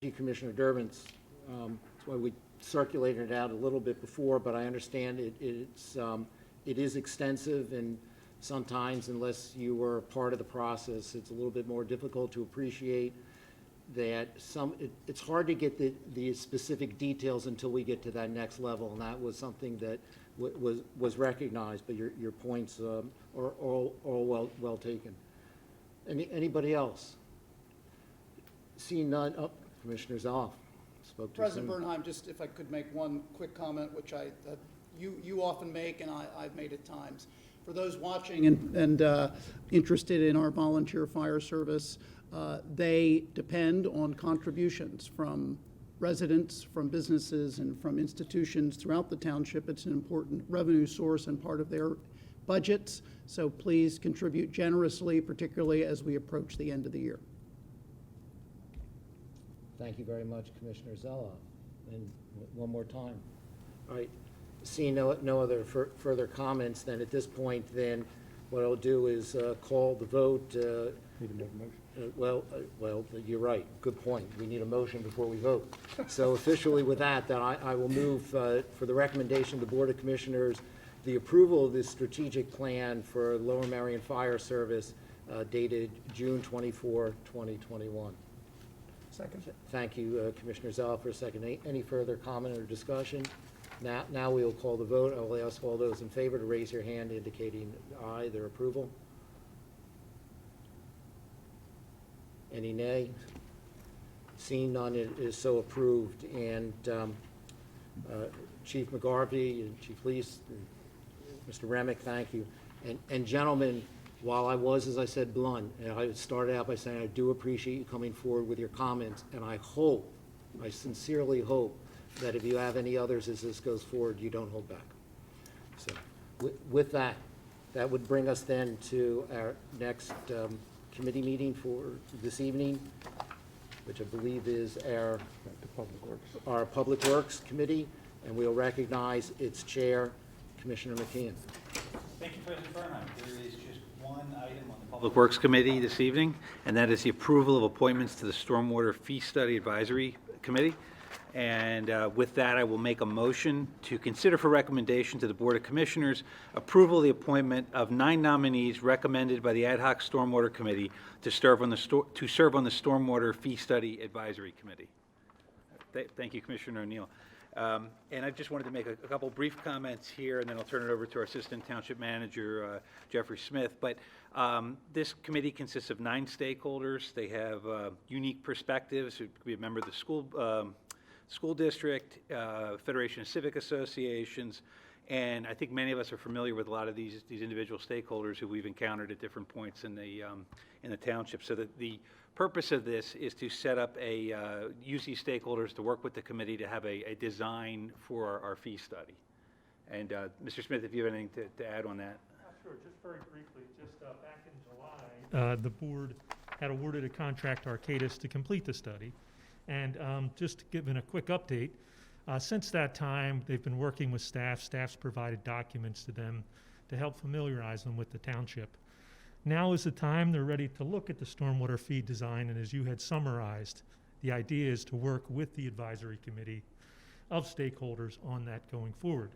Thank you, Commissioner Durbins. That's why we circulated it out a little bit before, but I understand it is extensive, and sometimes, unless you were part of the process, it's a little bit more difficult to appreciate that it's hard to get the specific details until we get to that next level, and that was something that was recognized, but your points are all well taken. Anybody else? Seeing none, Commissioner Zoff spoke to President some. Bernheim, just if I could make one quick comment, which you often make, and I've made at times. For those watching and interested in our volunteer fire service, they depend on contributions from residents, from businesses, and from institutions throughout the township. It's an important revenue source and part of their budgets, so please contribute generously, particularly as we approach the end of the year. Thank you very much, Commissioner Zeloff. And one more time. All right, seeing no other further comments, then at this point, then what I'll do is call the vote. Need to make a motion. Well, you're right. Good point. We need a motion before we vote. So officially with that, then I will move for the recommendation of the Board of Commissioners, the approval of this strategic plan for Lower Merion Fire Service dated June 24, 2021. Second. Thank you, Commissioner Zell, for a second. Any further comment or discussion? Now we will call the vote. I will ask all those in favor to raise your hand indicating aye, their approval. Any nay? Seeing none, it is so approved. And Chief McGarvey and Chief Lease, Mr. Remick, thank you. And gentlemen, while I was, as I said, blunt, and I started out by saying I do appreciate you coming forward with your comments, and I sincerely hope that if you have any others as this goes forward, you don't hold back. So with that would bring us then to our next committee meeting for this evening, which I believe is our Public Works Committee, and we'll recognize its chair, Commissioner McKeon. Thank you, President Bernheim. There is just one item on the Public Works Committee this evening, and that is the approval of appointments to the Stormwater Fee Study Advisory Committee. And with that, I will make a motion to consider for recommendation to the Board of Commissioners approval of the appointment of 9 nominees recommended by the Ad Hoc Stormwater Committee to serve on the Stormwater Fee Study Advisory Committee. Thank you, Commissioner O'Neill. And I just wanted to make a couple brief comments here, and then I'll turn it over to our Assistant Township Manager, Jeffrey Smith. But this committee consists of 9 stakeholders. They have unique perspectives. It could be a member of the school district, Federation of Civic Associations, and I think many of us are familiar with a lot of these individual stakeholders who we've encountered at different points in the township. So that the purpose of this is to set up use these stakeholders to work with the committee to have a design for our fee study. And Mr. Smith, if you have anything to add on that. Sure, just very briefly, back in July, the board had awarded a contract to Arcadis to complete the study. And just giving a quick update, since that time, they've been working with staff. Staff's provided documents to them to help familiarize them with the township. Now is the time they're ready to look at the stormwater fee design, and as you had summarized, the idea is to work with the advisory committee of stakeholders on that going forward.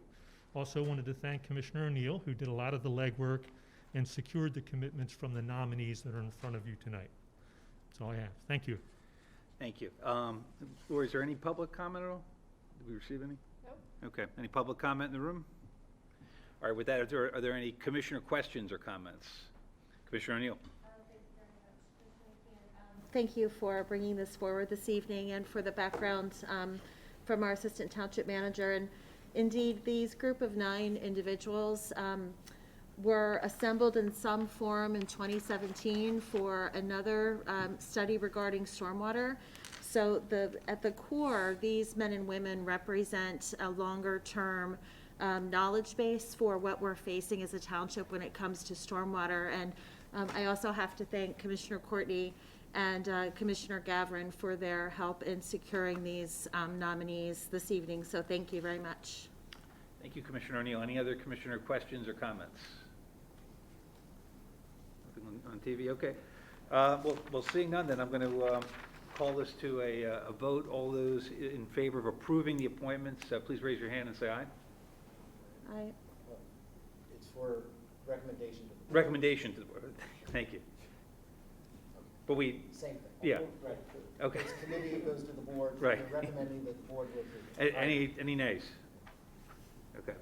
Also wanted to thank Commissioner O'Neill, who did a lot of the legwork and secured the commitments from the nominees that are in front of you tonight. That's all I have. Thank you. Thank you. Lori, is there any public comment at all? Did we receive any? No. Okay. Any public comment in the room? All right. With that, are there any commissioner questions or comments? Commissioner O'Neill. Thank you for bringing this forward this evening and for the background from our Assistant Township Manager. And indeed, these group of 9 individuals were assembled in some form in 2017 for another study regarding stormwater. So at the core, these men and women represent a longer-term knowledge base for what we're facing as a township when it comes to stormwater. And I also have to thank Commissioner Courtney and Commissioner Gavrin for their help in securing these nominees this evening. So thank you very much. Thank you, Commissioner O'Neill. Any other commissioner questions or comments? Nothing on TV? Okay. Well, seeing none, then I'm going to call this to a vote. All those in favor of approving the appointments, please raise your hand and say aye. Aye. It's for recommendation to the board. Recommendation to the board. Thank you. But we, Same thing. Yeah. Right. Okay. It's committee, it goes to the board. Right. We're recommending that the board would approve. any nays? Okay.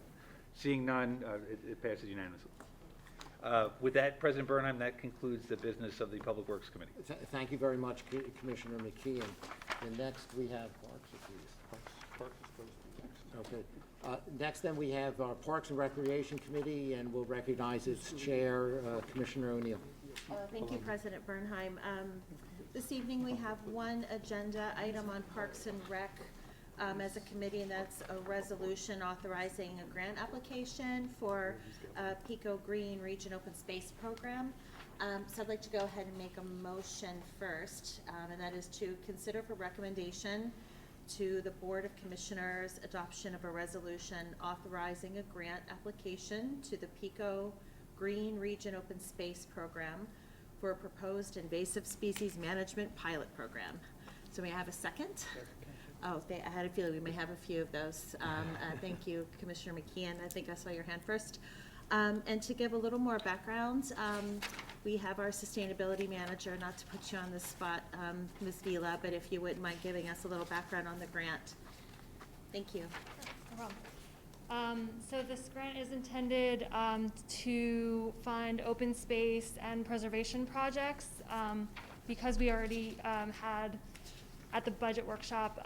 Seeing none, it passes unanimously. With that, President Bernheim, that concludes the business of the Public Works Committee. Thank you very much, Commissioner McKee. And next, we have Parks, please. Parks is supposed to be next. Okay. Next, then, we have our Parks and Recreation Committee, and we'll recognize its chair, Commissioner O'Neill. Thank you, President Bernheim. This evening, we have one agenda item on Parks and Rec as a committee, and that's a resolution authorizing a grant application for PECO Green Region Open Space Program. So I'd like to go ahead and make a motion first, and that is to consider for recommendation to the Board of Commissioners adoption of a resolution authorizing a grant application to the PECO Green Region Open Space Program for a proposed invasive species management pilot program. So may I have a second? Oh, I had a feeling we may have a few of those. Thank you, Commissioner McKeon. I think I saw your hand first. And to give a little more background, we have our sustainability manager, not to put you on the spot, Ms. Vila, but if you wouldn't mind giving us a little background on the grant. Thank you. No problem. So this grant is intended to fund open space and preservation projects. Because we already had at the budget workshop,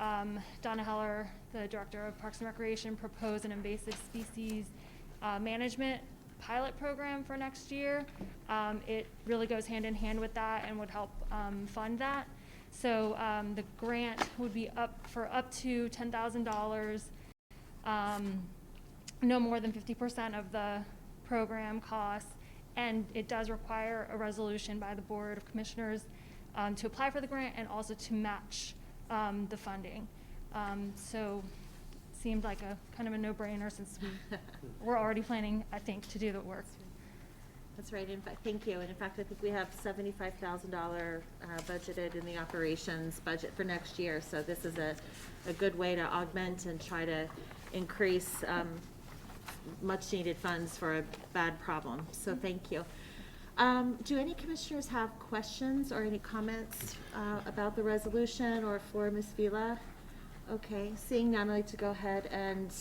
Donna Heller, the Director of Parks and Recreation, proposed an invasive species management pilot program for next year. It really goes hand in hand with that and would help fund that. So the grant would be up to $10,000, no more than 50% of the program costs, and it does require a resolution by the Board of Commissioners to apply for the grant and also to match the funding. So seemed like a kind of a no-brainer since we're already planning, I think, to do the work. That's right. In fact, thank you. And in fact, I think we have $75,000 budgeted in the operations budget for next year. So this is a good way to augment and try to increase much-needed funds for a bad problem. So thank you. Do any commissioners have questions or any comments about the resolution or for Ms. Vila? Okay, seeing none, I'd like to go ahead and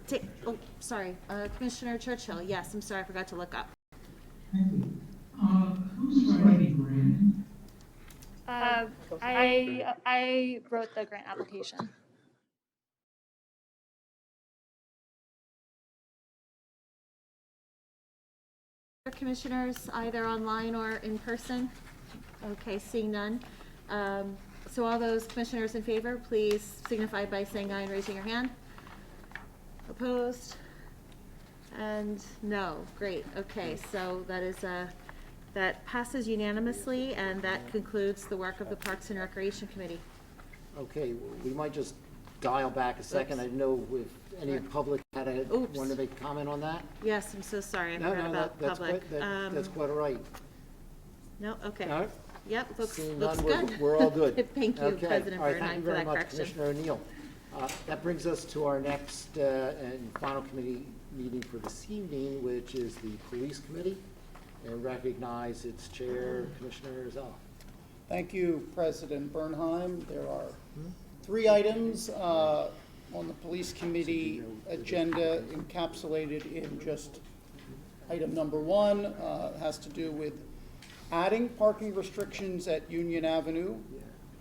take, oh, sorry, Commissioner Churchill. Yes, I'm sorry, I forgot to look up. Thank you. Who's writing grant? I wrote the grant application. Commissioners, either online or in person? Okay, seeing none. So all those commissioners in favor, please signify by saying aye and raising your hand. Opposed? And no. Great. Okay, so that is that passes unanimously, and that concludes the work of the Parks and Recreation Committee. Okay, we might just dial back a second. Oops. I know if any public had Oops. wanted to make a comment on that. Yes, I'm so sorry. I No, forgot no, about that's public. that's quite all right. No, okay. All right. Yep, looks Seeing good. none, we're all good. Thank you, Okay. President All right, Bernheim, thank you for very that much, correction. Commissioner O'Neill. That brings us to our next and final committee meeting for this evening, which is the Police Committee, and recognize its chair, Commissioner Zella. Thank you, President Bernheim. There are 3 items on the Police Committee agenda encapsulated in just item number 1. Has to do with adding parking restrictions at Union Avenue,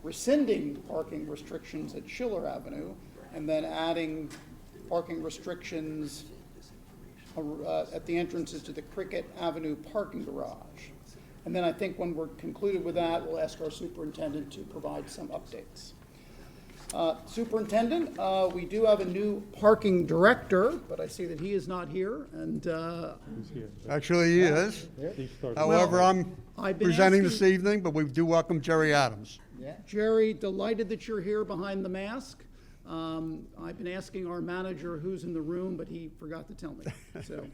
rescinding parking restrictions at Schiller Avenue, and then adding parking restrictions at the entrances to the Cricket Avenue parking garage. And then I think when we're concluded with that, we'll ask our superintendent to provide some updates. Superintendent, we do have a new parking director, but I see that he is not here, and Actually, he is. He started- However, I'm I've been presenting this asking- evening, but we do welcome Jerry Adams. Jerry, delighted that you're here behind the mask. I've been asking our manager who's in the room, but he forgot to tell me. So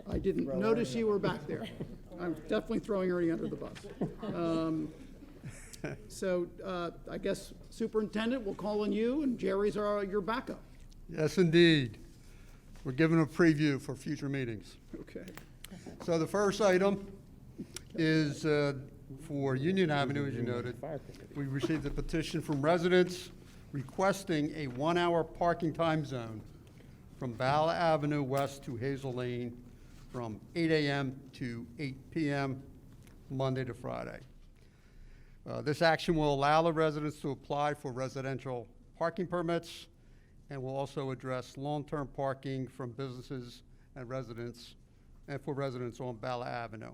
I didn't notice you were back there. I'm definitely throwing Ernie under the bus. So I guess Superintendent, we'll call on you, and Jerry's your backup. Yes, indeed. We're giving a preview for future meetings. Okay. So the first item is for Union Avenue, as you noted. We received a petition from residents requesting a 1-hour parking time zone from Bala Avenue west to Hazel Lane from 8 a.m. to 8 p.m., Monday to Friday. This action will allow the residents to apply for residential parking permits and will also address long-term parking from businesses and residents, and for residents on Bala Avenue.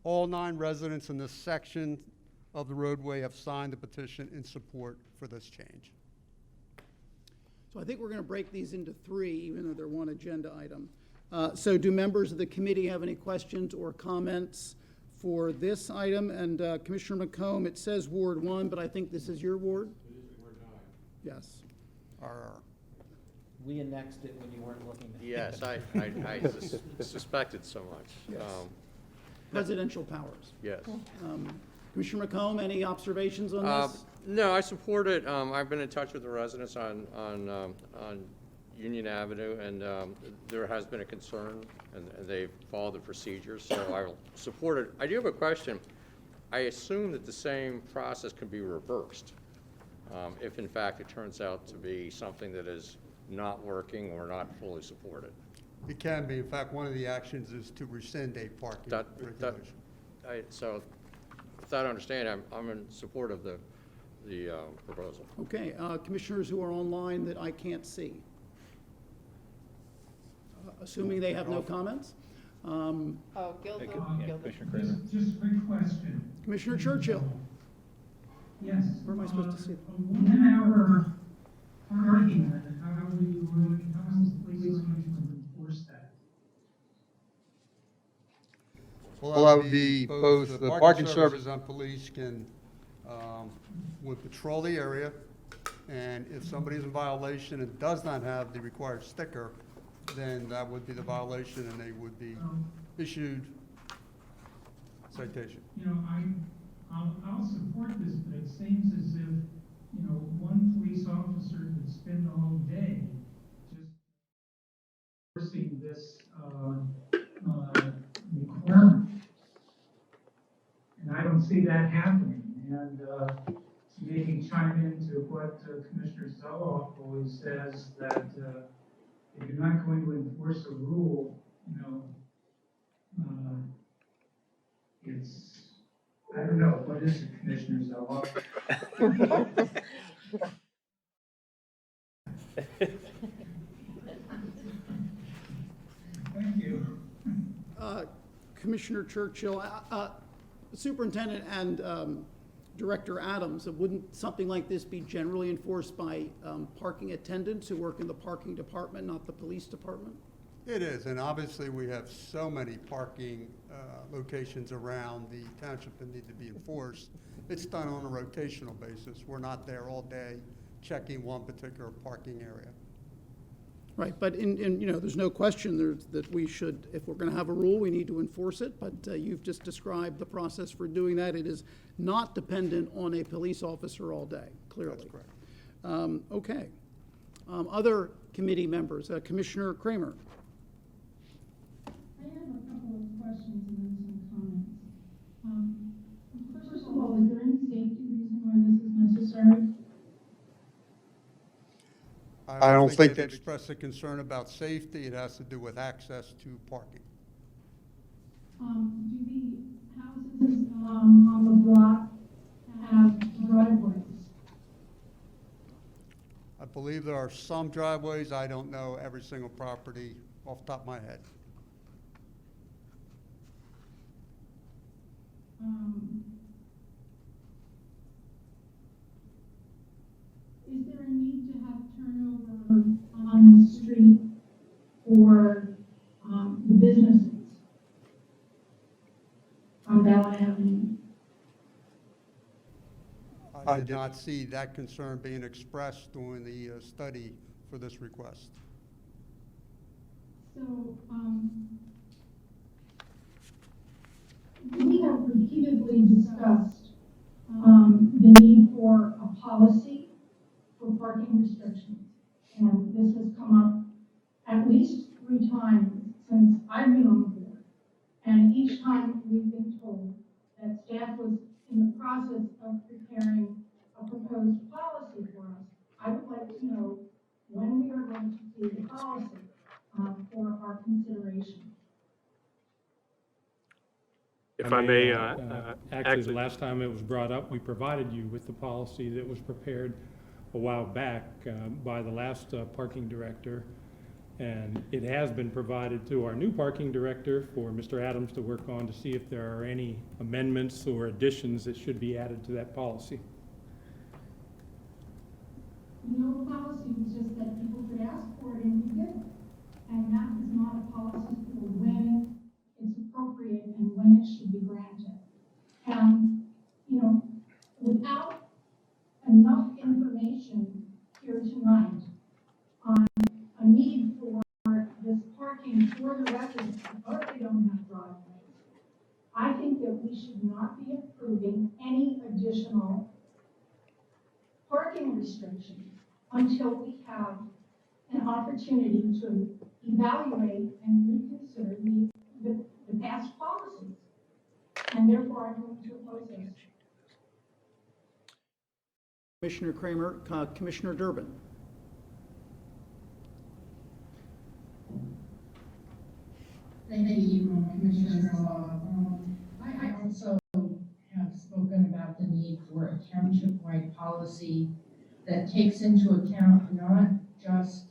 All 9 residents in this section of the roadway have signed the petition in support for this change. So I think we're going to break these into 3, even though they're one agenda item. So do members of the committee have any questions or comments for this item? And Commissioner McComb, it says Ward 1, but I think this is your ward? It is Ward 9. Yes. We annexed it when you weren't looking. Yes, I suspected so much. Yes. Presidential powers. Yes. Commissioner McComb, any observations on this? No, I support it. I've been in touch with the residents on Union Avenue, and there has been a concern, and they've followed the procedures, so I will support it. I do have a question. I assume that the same process can be reversed if, in fact, it turns out to be something that is not working or not fully supported. It can be. In fact, one of the actions is to rescind a parking regulation. So, with that understanding, I'm in support of the proposal. Okay, commissioners who are online that I can't see. Assuming they have no comments. Gilda. Just a quick question. Commissioner Churchill. Yes. Where am I supposed to see? A 1-hour parking limit, how is the police going to enforce that? Well, that would be both the parking service and police would patrol the area, and if somebody's in violation and does not have the required sticker, then that would be the violation, and they would be issued citation. I'll support this, but it seems as if, one police officer could spend the whole day just enforcing this, requirement. And I don't see that happening, and, to maybe chime into what Commissioner Zeloff always says, that, if you're not going to enforce a rule, it's, I don't know, what is it, Commissioner Zeloff? Thank you. Commissioner Churchill, Superintendent and Director Adams, wouldn't something like this be generally enforced by parking attendants who work in the parking department, not the police department? It is, and obviously we have so many parking locations around the township that need to be enforced. It's done on a rotational basis. We're not there all day checking one particular parking area. Right, but there's no question that we should, if we're going to have a rule, we need to enforce it, but you've just described the process for doing that. It is not dependent on a police officer all day, clearly. That's correct. Okay. Other committee members, Commissioner Kramer. I have a couple of questions and then some comments. First of all, is there any safety reason why this is necessary? I don't think they expressed a concern about safety. It has to do with access to parking. Do the houses on the block have driveways? I believe there are some driveways. I don't know every single property off the top of my head. is there a need to have turnover on the street for the businesses on Ballard Avenue? I did not see that concern being expressed during the study for this request. So, we have repeatedly discussed the need for a policy for parking restrictions. And this has come up at least 3 times since I've been on the board. And each time we've been told that staff was in the process of preparing a proposed policy for us. I would like to know when we are going to see the policy for our consideration. If I may, actually, the last time it was brought up, we provided you with the policy that was prepared a while back by the last parking director. And it has been provided to our new parking director for Mr. Adams to work on to see if there are any amendments or additions that should be added to that policy. No policy was just that people could ask for it and we did it. And that is not a policy for when it's appropriate and when it should be granted. And, you know, without enough information here tonight on a need for this parking for the residents because they don't have driveways, I think that we should not be approving any additional parking restrictions until we have an opportunity to evaluate and reconsider the past policies. And therefore, I'm going to oppose this. Commissioner Kramer, Commissioner Durbin. Thank you, Commissioner. I also have spoken about the need for a township-wide policy that takes into account not just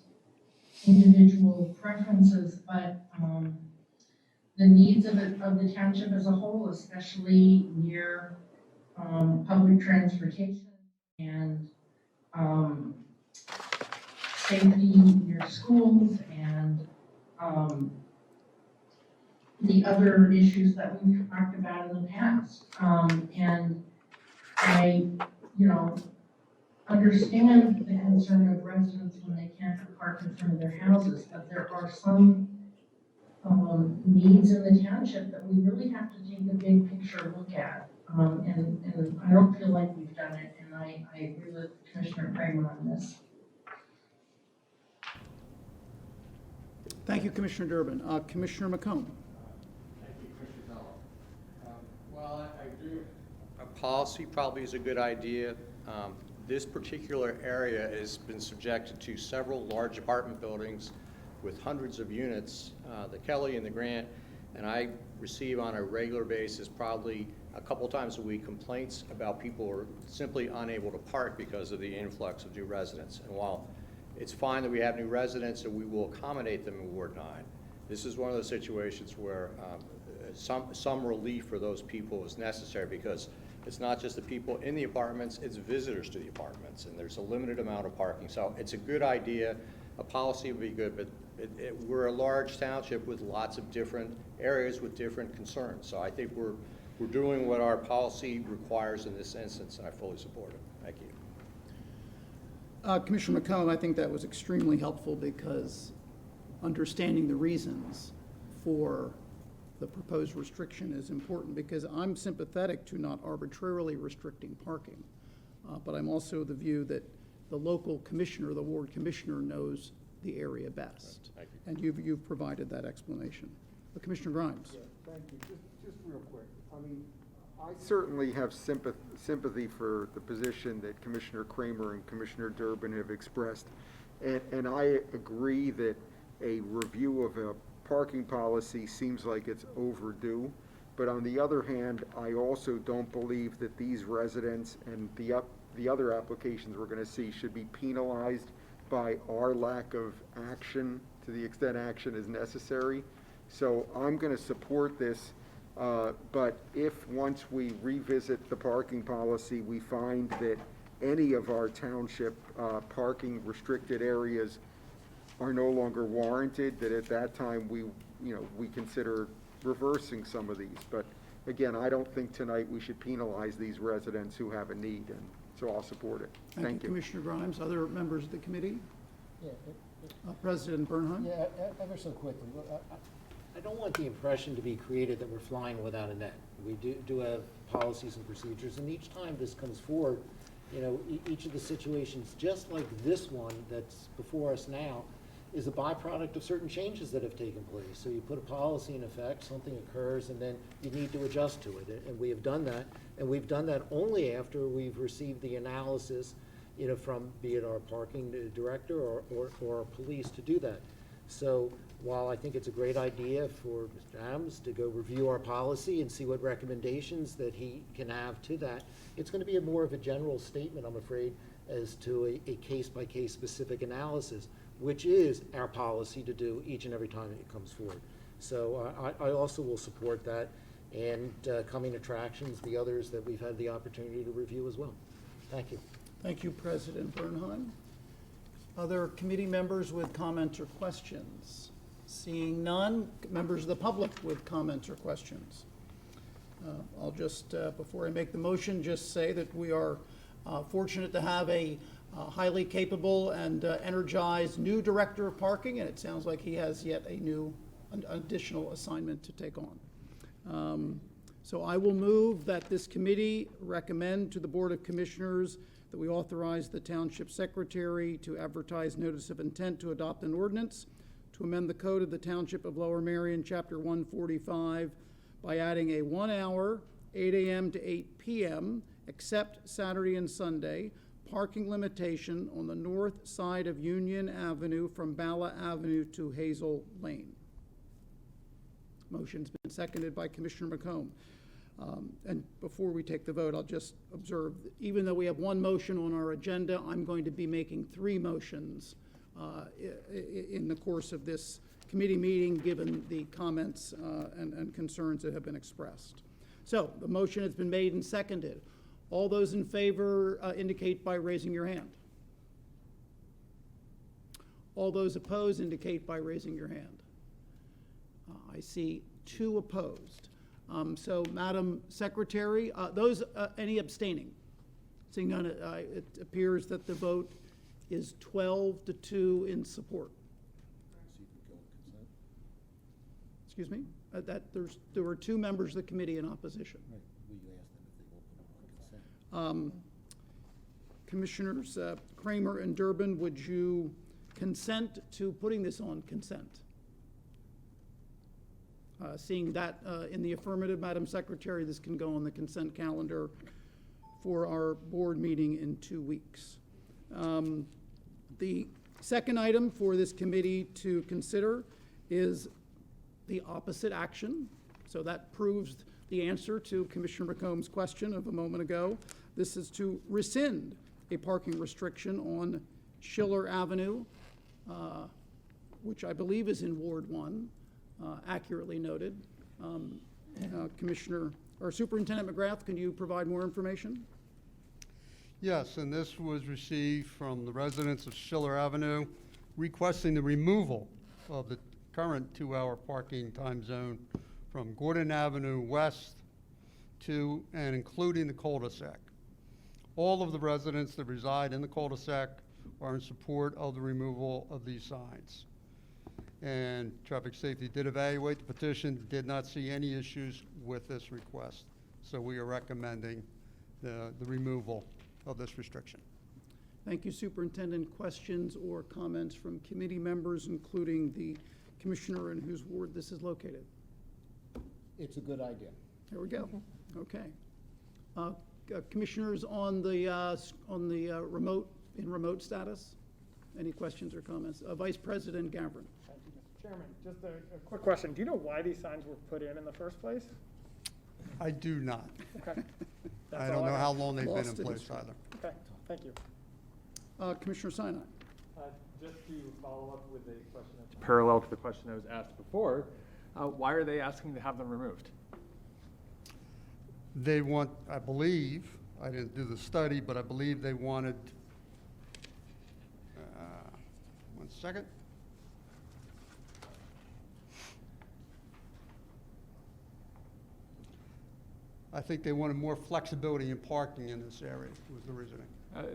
individual preferences, but the needs of the township as a whole, especially near public transportation and safety near schools and the other issues that we've talked about in the past. And I, understand the concern of residents when they can't park in front of their houses, but there are some needs in the township that we really have to take a big picture look at. And I don't feel like we've done it, and I agree with Commissioner Kramer on this. Thank you, Commissioner Durbin. Commissioner McComb. Thank you, Commissioner Mello. Well, I agree. A policy probably is a good idea. This particular area has been subjected to several large apartment buildings with hundreds of units, the Kelly and the Grant, and I receive on a regular basis, probably a couple times a week, complaints about people who are simply unable to park because of the influx of new residents. And while it's fine that we have new residents and we will accommodate them in Ward 9, this is one of those situations where some relief for those people is necessary, because it's not just the people in the apartments, it's visitors to the apartments, and there's a limited amount of parking. So it's a good idea. A policy would be good, but we're a large township with lots of different areas with different concerns. So I think we're doing what our policy requires in this instance, and I fully support it. Thank you. Commissioner McComb, I think that was extremely helpful, because understanding the reasons for the proposed restriction is important, because I'm sympathetic to not arbitrarily restricting parking. But I'm also of the view that the local commissioner, the ward commissioner, knows the area best. Thank you. And you've provided that explanation. But Commissioner Grimes. Yeah, thank you. Just real quick. I mean, I certainly have sympathy for the position that Commissioner Kramer and Commissioner Durbin have expressed. And I agree that a review of a parking policy seems like it's overdue. But on the other hand, I also don't believe that these residents and the other applications we're going to see should be penalized by our lack of action, to the extent action is necessary. So I'm going to support this, but if once we revisit the parking policy, we find that any of our township parking restricted areas are no longer warranted, that at that time we consider reversing some of these. But again, I don't think tonight we should penalize these residents who have a need, and so I'll support it. Thank you. Commissioner Grimes. Other members of the committee? Yeah, President Bernheim? yeah, ever so quickly. I don't want the impression to be created that we're flying without a net. We do have policies and procedures, and each time this comes forward, each of the situations, just like this one that's before us now, is a byproduct of certain changes that have taken place. So you put a policy in effect, something occurs, and then you need to adjust to it. And we have done that, and we've done that only after we've received the analysis, from be it our parking director or police to do that. So while I think it's a great idea for Mr. Adams to go review our policy and see what recommendations that he can have to that, it's going to be more of a general statement, I'm afraid, as to a case-by-case specific analysis, which is our policy to do each and every time it comes forward. So I also will support that, and coming attractions, the others that we've had the opportunity to review as well. Thank you. Thank you, President Bernheim. Other committee members with comments or questions? Seeing none, members of the public with comments or questions? I'll just, before I make the motion, just say that we are fortunate to have a highly capable and energized new director of parking, and it sounds like he has yet an additional assignment to take on. So I will move that this committee recommend to the Board of Commissioners that we authorize the Township Secretary to advertise notice of intent to adopt an ordinance to amend the code of the Township of Lower Merion, Chapter 145, by adding a 1 hour, 8 a.m. to 8 p.m., except Saturday and Sunday, parking limitation on the north side of Union Avenue from Bala Avenue to Hazel Lane. Motion's been seconded by Commissioner McComb. And before we take the vote, I'll just observe, even though we have one motion on our agenda, I'm going to be making 3 motions in the course of this committee meeting, given the comments and concerns that have been expressed. So the motion has been made and seconded. All those in favor indicate by raising your hand. All those opposed indicate by raising your hand. I see 2 opposed. So, Madam Secretary, any abstaining? Seeing none, it appears that the vote is 12-2 in support. Excuse me? There were 2 members of the committee in opposition. Commissioners Kramer and Durbin, would you consent to putting this on consent? Seeing that in the affirmative, Madam Secretary, this can go on the consent calendar for our board meeting in 2 weeks. The second item for this committee to consider is the opposite action. So that proves the answer to Commissioner McComb's question of a moment ago. This is to rescind a parking restriction on Schiller Avenue, which I believe is in Ward 1. Accurately noted. Commissioner, or Superintendent McGrath, can you provide more information? Yes, and this was received from the residents of Schiller Avenue requesting the removal of the current 2-hour parking time zone from Gordon Avenue west to and including the cul-de-sac. All of the residents that reside in the cul-de-sac are in support of the removal of these signs. And Traffic Safety did evaluate the petition, did not see any issues with this request. So we are recommending the removal of this restriction. Thank you, Superintendent. Questions or comments from committee members, including the commissioner in whose ward this is located? It's a good idea. There we go. Okay. Commissioners on the remote status? Any questions or comments? Vice President Gavin. Thank you, Mr. Chairman. Just a quick question. Do you know why these signs were put in the first place? I do not. Okay. I don't know how long they've been in place either. Okay, thank you. Commissioner Sinai. Just to follow up with a question that's parallel to the question that was asked before, why are they asking to have them removed? They want, I believe, I didn't do the study, but I believe they wanted, 1 second. I think they wanted more flexibility in parking in this area, was the reasoning.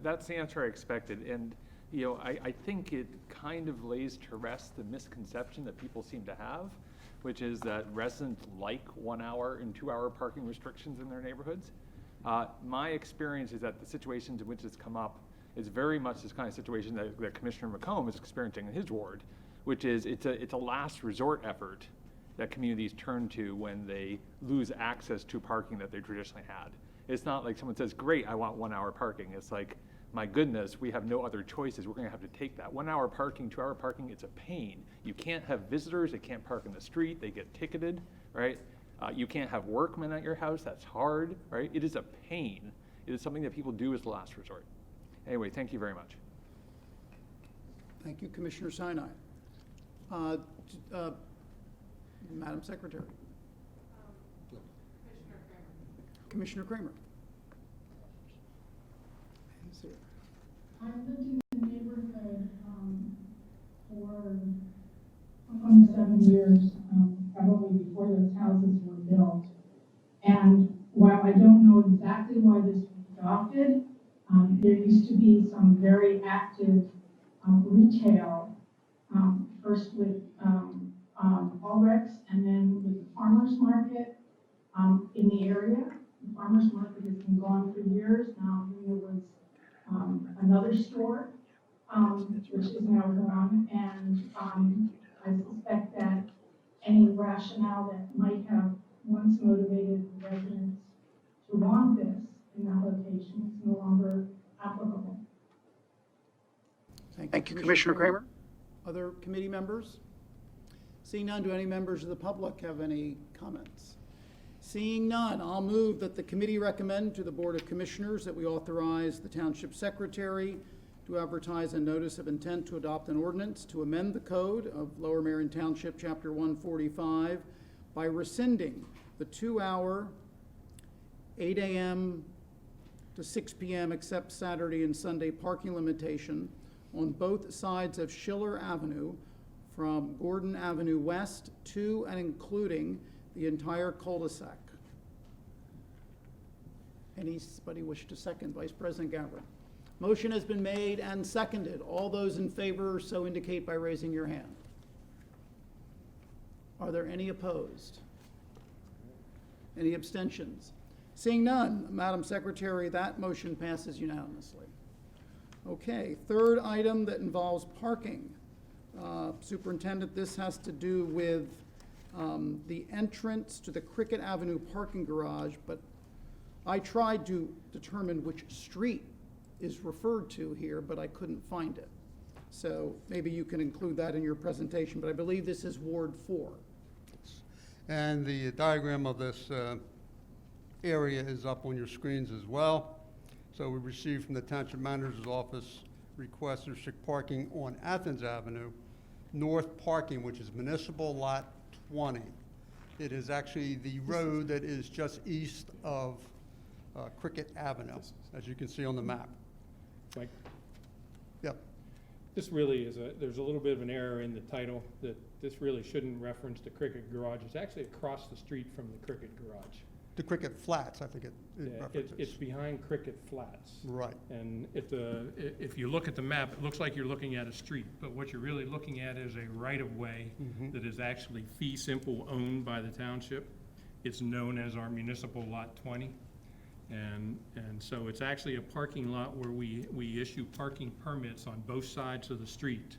That's the answer I expected, and, you know, I think it kind of lays to rest the misconception that people seem to have, which is that residents like 1 hour and 2 hour parking restrictions in their neighborhoods. My experience is that the situations in which it's come up is very much this kind of situation that Commissioner McComb is experiencing in his ward, which is it's a last resort effort that communities turn to when they lose access to parking that they traditionally had. It's not like someone says, great, I want 1 hour parking. It's like, my goodness, we have no other choices. We're gonna have to take that. 1 hour parking, 2 hour parking, it's a pain. You can't have visitors, they can't park in the street, they get ticketed, right? You can't have workmen at your house, that's hard, right? It is a pain. It is something that people do as a last resort. Anyway, thank you very much. Thank you, Commissioner Sinai. Madam Secretary. Commissioner Kramer. I've lived in the neighborhood for 27 years, probably before those houses were built. And while I don't know exactly why this was adopted, there used to be some very active retail, first with Allrex and then with the farmer's market in the area. The farmer's market has been gone for years now. There was another store, which is now gone, and I suspect that any rationale that might have once motivated the residents to want this in that location is no longer applicable. Thank you, Commissioner Kramer. Other committee members? Seeing none, do any members of the public have any comments? Seeing none, I'll move that the committee recommend to the Board of Commissioners that we authorize the Township Secretary to advertise a notice of intent to adopt an ordinance to amend the code of Lower Merion Township, Chapter 145, by rescinding the 2 hour, 8 a.m. to 6 p.m. except Saturday and Sunday parking limitation on both sides of Schiller Avenue from Gordon Avenue West to and including the entire cul-de-sac. Anybody wish to second? Vice President Gavin. Motion has been made and seconded. All those in favor so indicate by raising your hand. Are there any opposed? Any abstentions? Seeing none, Madam Secretary, that motion passes unanimously. Okay, third item that involves parking. Superintendent, this has to do with the entrance to the Cricket Avenue parking garage, but I tried to determine which street is referred to here, but I couldn't find it. So maybe you can include that in your presentation, but I believe this is Ward 4. And the diagram of this area is up on your screens as well. So we received from the Township Manager's Office request to restrict parking on Athens Avenue, north parking, which is Municipal Lot 20. It is actually the road that is just east of Cricket Avenue, as you can see on the map. Mike? Yep. This really is there's a little bit of an error in the title, that this really shouldn't reference the Cricket Garage. It's actually across the street from the Cricket Garage. The Cricket Flats, I think it Yeah, references. it's behind Cricket Flats. Right. And if you look at the map, it looks like you're looking at a street, but what you're really looking at is a right-of-way that is actually fee simple owned by the township. It's known as our Municipal Lot 20. And so it's actually a parking lot where we issue parking permits on both sides of the street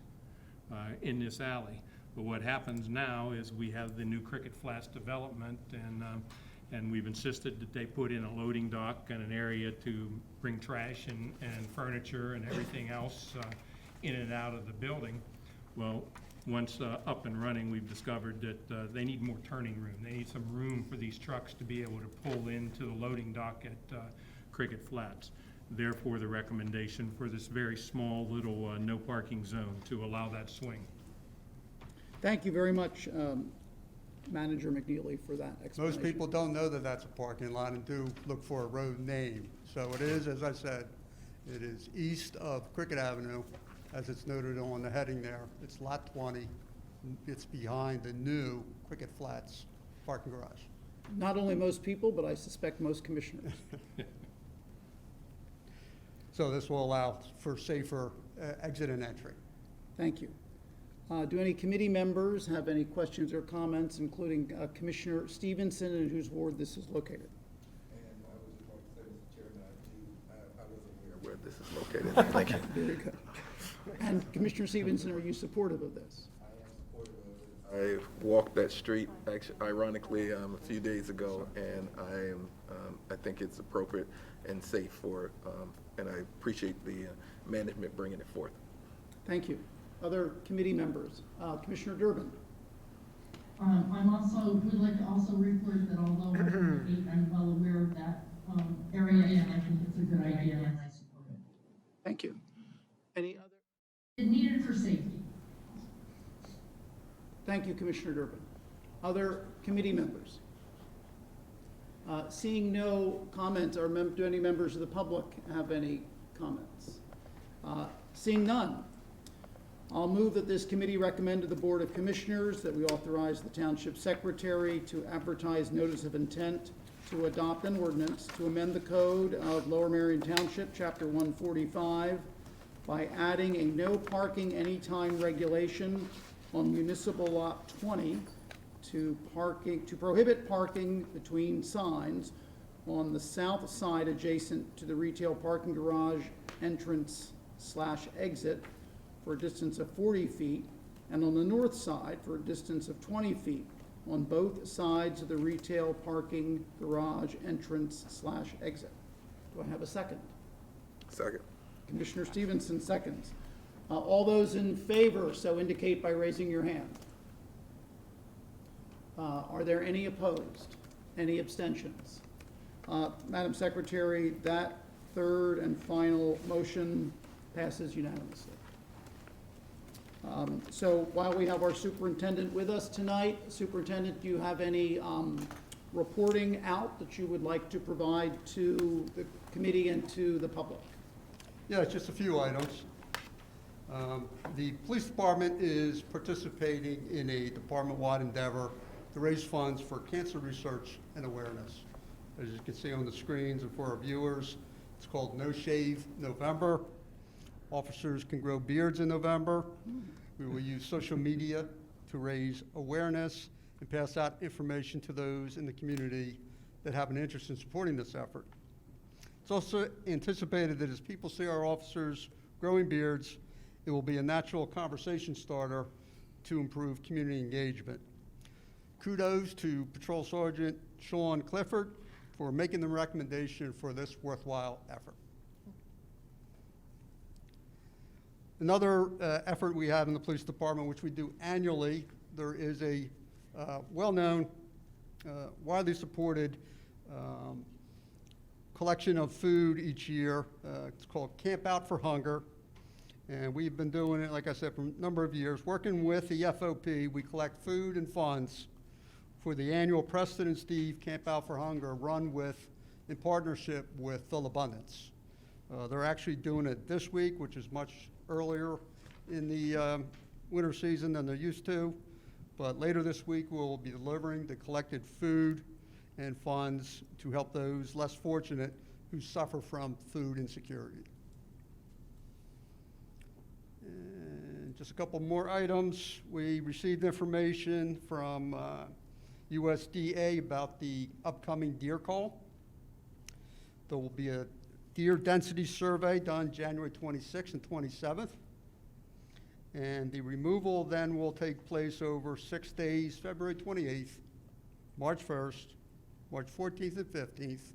in this alley. But what happens now is we have the new Cricket Flats development, and we've insisted that they put in a loading dock and an area to bring trash and furniture and everything else in and out of the building. Well, once up and running, we've discovered that they need more turning room. They need some room for these trucks to be able to pull into the loading dock at Cricket Flats. Therefore, the recommendation for this very small little no parking zone to allow that swing. Thank you very much, Manager McNeely for that explanation. Most people don't know that that's a parking lot and do look for a road name. So it is, as I said, it is east of Cricket Avenue, as it's noted on the heading there. It's lot 20. It's behind the new Cricket Flats parking garage. Not only most people, but I suspect most commissioners. So this will allow for safer exit and entry. Thank you. Do any committee members have any questions or comments, including Commissioner Stevenson, in whose ward this is located? And I was just going to say, Mr. Chairman, I wasn't aware where this is located. Thank you. Very good. And Commissioner Stevenson, are you supportive of this? I am supportive of it. I walked that street, actually, ironically, a few days ago, and I think it's appropriate and safe for, and I appreciate the management bringing it forth. Thank you. Other committee members? Commissioner Durbin? Would like to also report that although I'm well aware of that area, and I think it's a good idea, and I support it. Thank you. Any other? It needed for safety. Thank you, Commissioner Durbin. Other committee members? Seeing no comments, or do any members of the public have any comments? Seeing none, I'll move that this committee recommend to the Board of Commissioners that we authorize the Township Secretary to advertise notice of intent to adopt an ordinance to amend the code of Lower Merion Township, Chapter 145, by adding a no parking anytime regulation on municipal lot 20 to prohibit parking between signs on the south side adjacent to the retail parking garage entrance/exit for a distance of 40 feet, and on the north side for a distance of 20 feet on both sides of the retail parking garage entrance/exit. Do I have a second? Second. Commissioner Stevenson seconds. All those in favor, so indicate by raising your hand. Are there any opposed? Any abstentions? Madam Secretary, that third and final motion passes unanimously. So while we have our superintendent with us tonight, Superintendent, do you have any reporting out that you would like to provide to the committee and to the public? Yeah, it's just a few items. The police department is participating in a department-wide endeavor to raise funds for cancer research and awareness. As you can see on the screens and for our viewers, it's called No Shave November. Officers can grow beards in November. We will use social media to raise awareness and pass out information to those in the community that have an interest in supporting this effort. It's also anticipated that as people see our officers growing beards, it will be a natural conversation starter to improve community engagement. Kudos to Patrol Sergeant Sean Clifford for making the recommendation for this worthwhile effort. Another effort we have in the police department, which we do annually, there is a well-known, widely supported collection of food each year. It's called Camp Out for Hunger. And we've been doing it, like I said, for a number of years. Working with the FOP, we collect food and funds for the annual Preston and Steve Camp Out for Hunger run in partnership with Phil Abundance. They're actually doing it this week, which is much earlier in the winter season than they're used to. But later this week, we'll be delivering the collected food and funds to help those less fortunate who suffer from food insecurity. And just a couple more items. We received information from USDA about the upcoming deer call. There will be a deer density survey done January 26th and 27th. And the removal then will take place over 6 days, February 28th, March 1st, March 14th and 15th,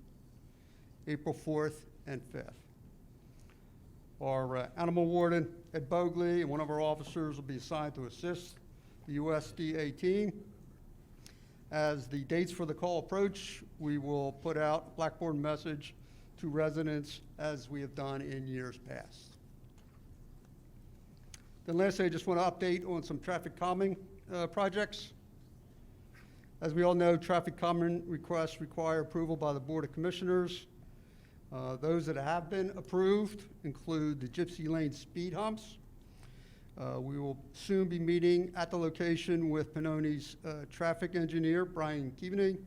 April 4th and 5th. Our animal warden, Ed Bogley, and one of our officers will be assigned to assist the USDA team. As the dates for the call approach, we will put out a blackboard message to residents as we have done in years past. Then lastly, I just want to update on some traffic calming projects. As we all know, traffic calming requests require approval by the Board of Commissioners. Those that have been approved include the Gypsy Lane speed humps. We will soon be meeting at the location with Pannoni's traffic engineer, Brian Keaveney,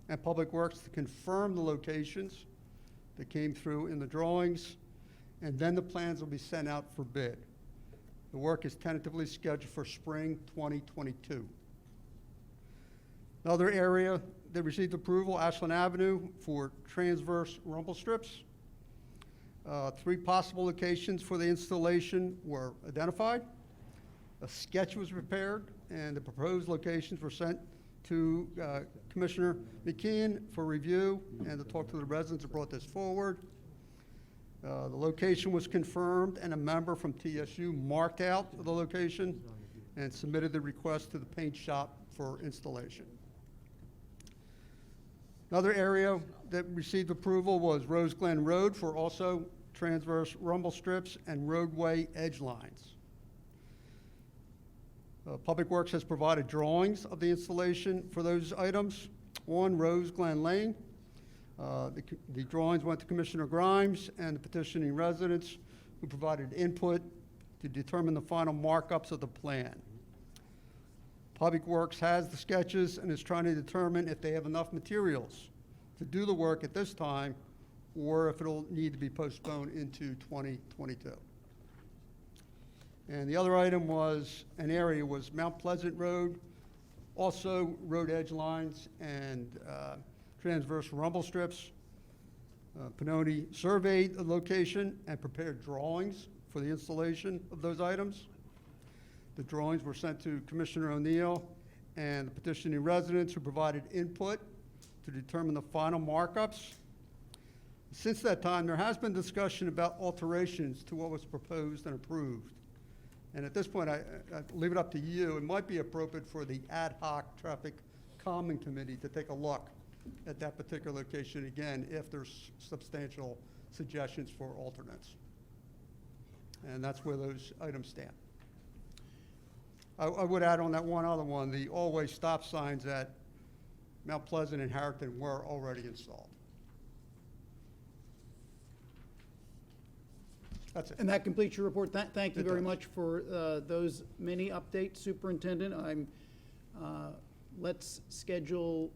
and Public Works to confirm the locations that came through in the drawings, and then the plans will be sent out for bid. The work is tentatively scheduled for spring 2022. Another area that received approval, Ashland Avenue for transverse rumble strips. 3 possible locations for the installation were identified. A sketch was prepared, and the proposed locations were sent to Commissioner McKeon for review and to talk to the residents who brought this forward. The location was confirmed, and a member from TSU marked out the location and submitted the request to the paint shop for installation. Another area that received approval was Rose Glen Road for also transverse rumble strips and roadway edge lines. Public Works has provided drawings of the installation for those items on Rose Glen Lane. The drawings went to Commissioner Grimes and the petitioning residents, who provided input to determine the final markups of the plan. Public Works has the sketches and is trying to determine if they have enough materials to do the work at this time, or if it'll need to be postponed into 2022. And the other item was, Mount Pleasant Road, also road edge lines and transverse rumble strips. Pannoni surveyed the location and prepared drawings for the installation of those items. The drawings were sent to Commissioner O'Neill and the petitioning residents, who provided input to determine the final markups. Since that time, there has been discussion about alterations to what was proposed and approved. And at this point, I leave it up to you. It might be appropriate for the ad hoc traffic calming committee to take a look at that particular location again, if there's substantial suggestions for alternates. And that's where those items stand. I would add on that one other one, the all-way stop signs at Mount Pleasant and Harrington were already installed. That's it. And that completes your report. Thank you It very does. much for those many updates, Superintendent. Let's schedule,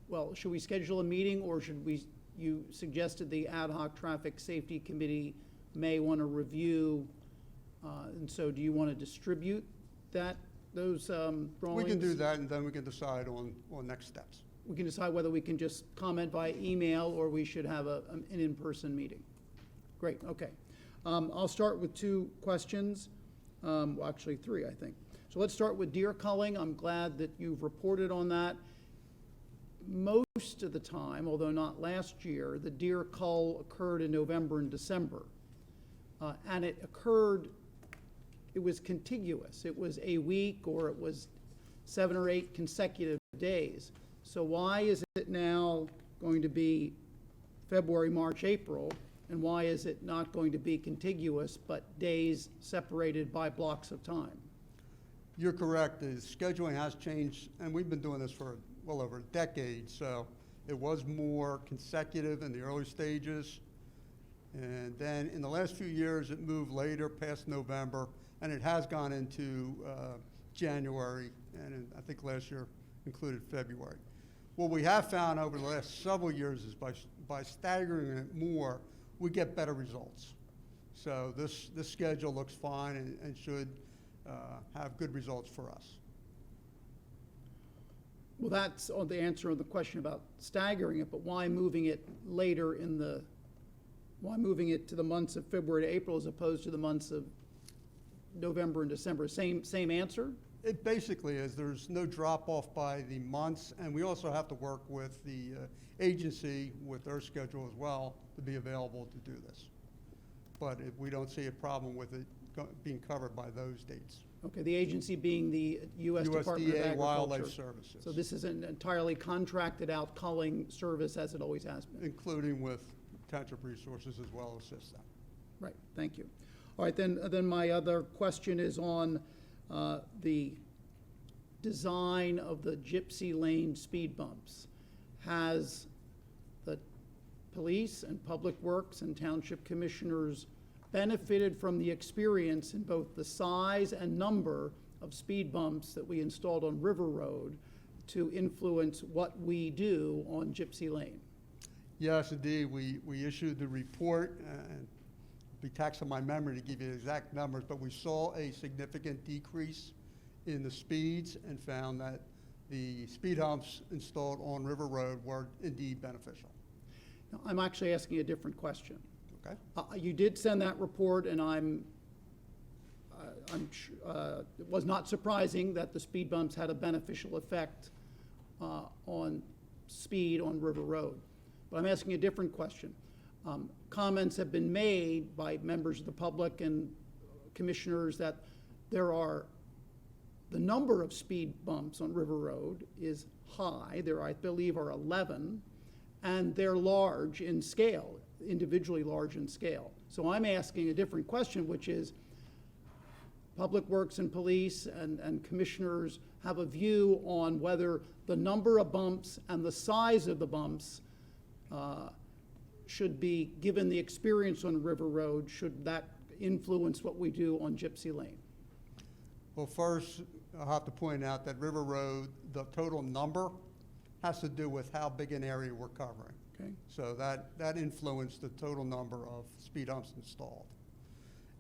well, should we schedule a meeting, or should we, you suggested the Ad hoc Traffic Safety Committee may want to review, and so do you want to distribute those drawings? We can do that, and then we can decide on next steps. We can decide whether we can just comment by email, or we should have an in-person meeting. Great, okay. I'll start with 2 questions, well, actually 3, I think. So let's start with deer culling. I'm glad that you've reported on that. Most of the time, although not last year, the deer cull occurred in November and December. And it was contiguous. It was a week, or it was 7 or 8 consecutive days. So why is it now going to be February, March, April? And why is it not going to be contiguous, but days separated by blocks of time? You're correct. The scheduling has changed, and we've been doing this for well over a decade. So it was more consecutive in the early stages. And then in the last few years, it moved later past November, and it has gone into January, and I think last year included February. What we have found over the last several years is by staggering it more, we get better results. So this schedule looks fine and should have good results for us. Well, that's on the answer on the question about staggering it, but why moving it later why moving it to the months of February to April as opposed to the months of November and December? Same answer? It basically is. There's no drop-off by the months, and we also have to work with the agency with their schedule as well to be available to do this. But we don't see a problem with it being covered by those dates. Okay, the agency being the U.S. Department of USDA Agriculture. Wildlife Services. So this is an entirely contracted out culling service, as it always has been. Including with Township Resources as well as system. Right, thank you. All right, then my other question is on the design of the Gypsy Lane speed bumps. Has the police and public works and township commissioners benefited from the experience in both the size and number of speed bumps that we installed on River Road to influence what we do on Gypsy Lane? Yes, indeed, we issued the report, and it'd be taxing my memory to give you the exact numbers, but we saw a significant decrease in the speeds and found that the speed humps installed on River Road were indeed beneficial. Now, I'm actually asking a different question. Okay? You did send that report, and it was not surprising that the speed bumps had a beneficial effect on speed on River Road. But I'm asking a different question. Comments have been made by members of the public and commissioners that the number of speed bumps on River Road is high. There, I believe, are 11, and they're large in scale, individually large in scale. So I'm asking a different question, which is, Public Works and Police and commissioners have a view on whether the number of bumps and the size of the bumps should be, given the experience on River Road, should that influence what we do on Gypsy Lane? Well, first, I'll have to point out that River Road, the total number has to do with how big an area we're covering. Okay. So that influenced the total number of speed humps installed.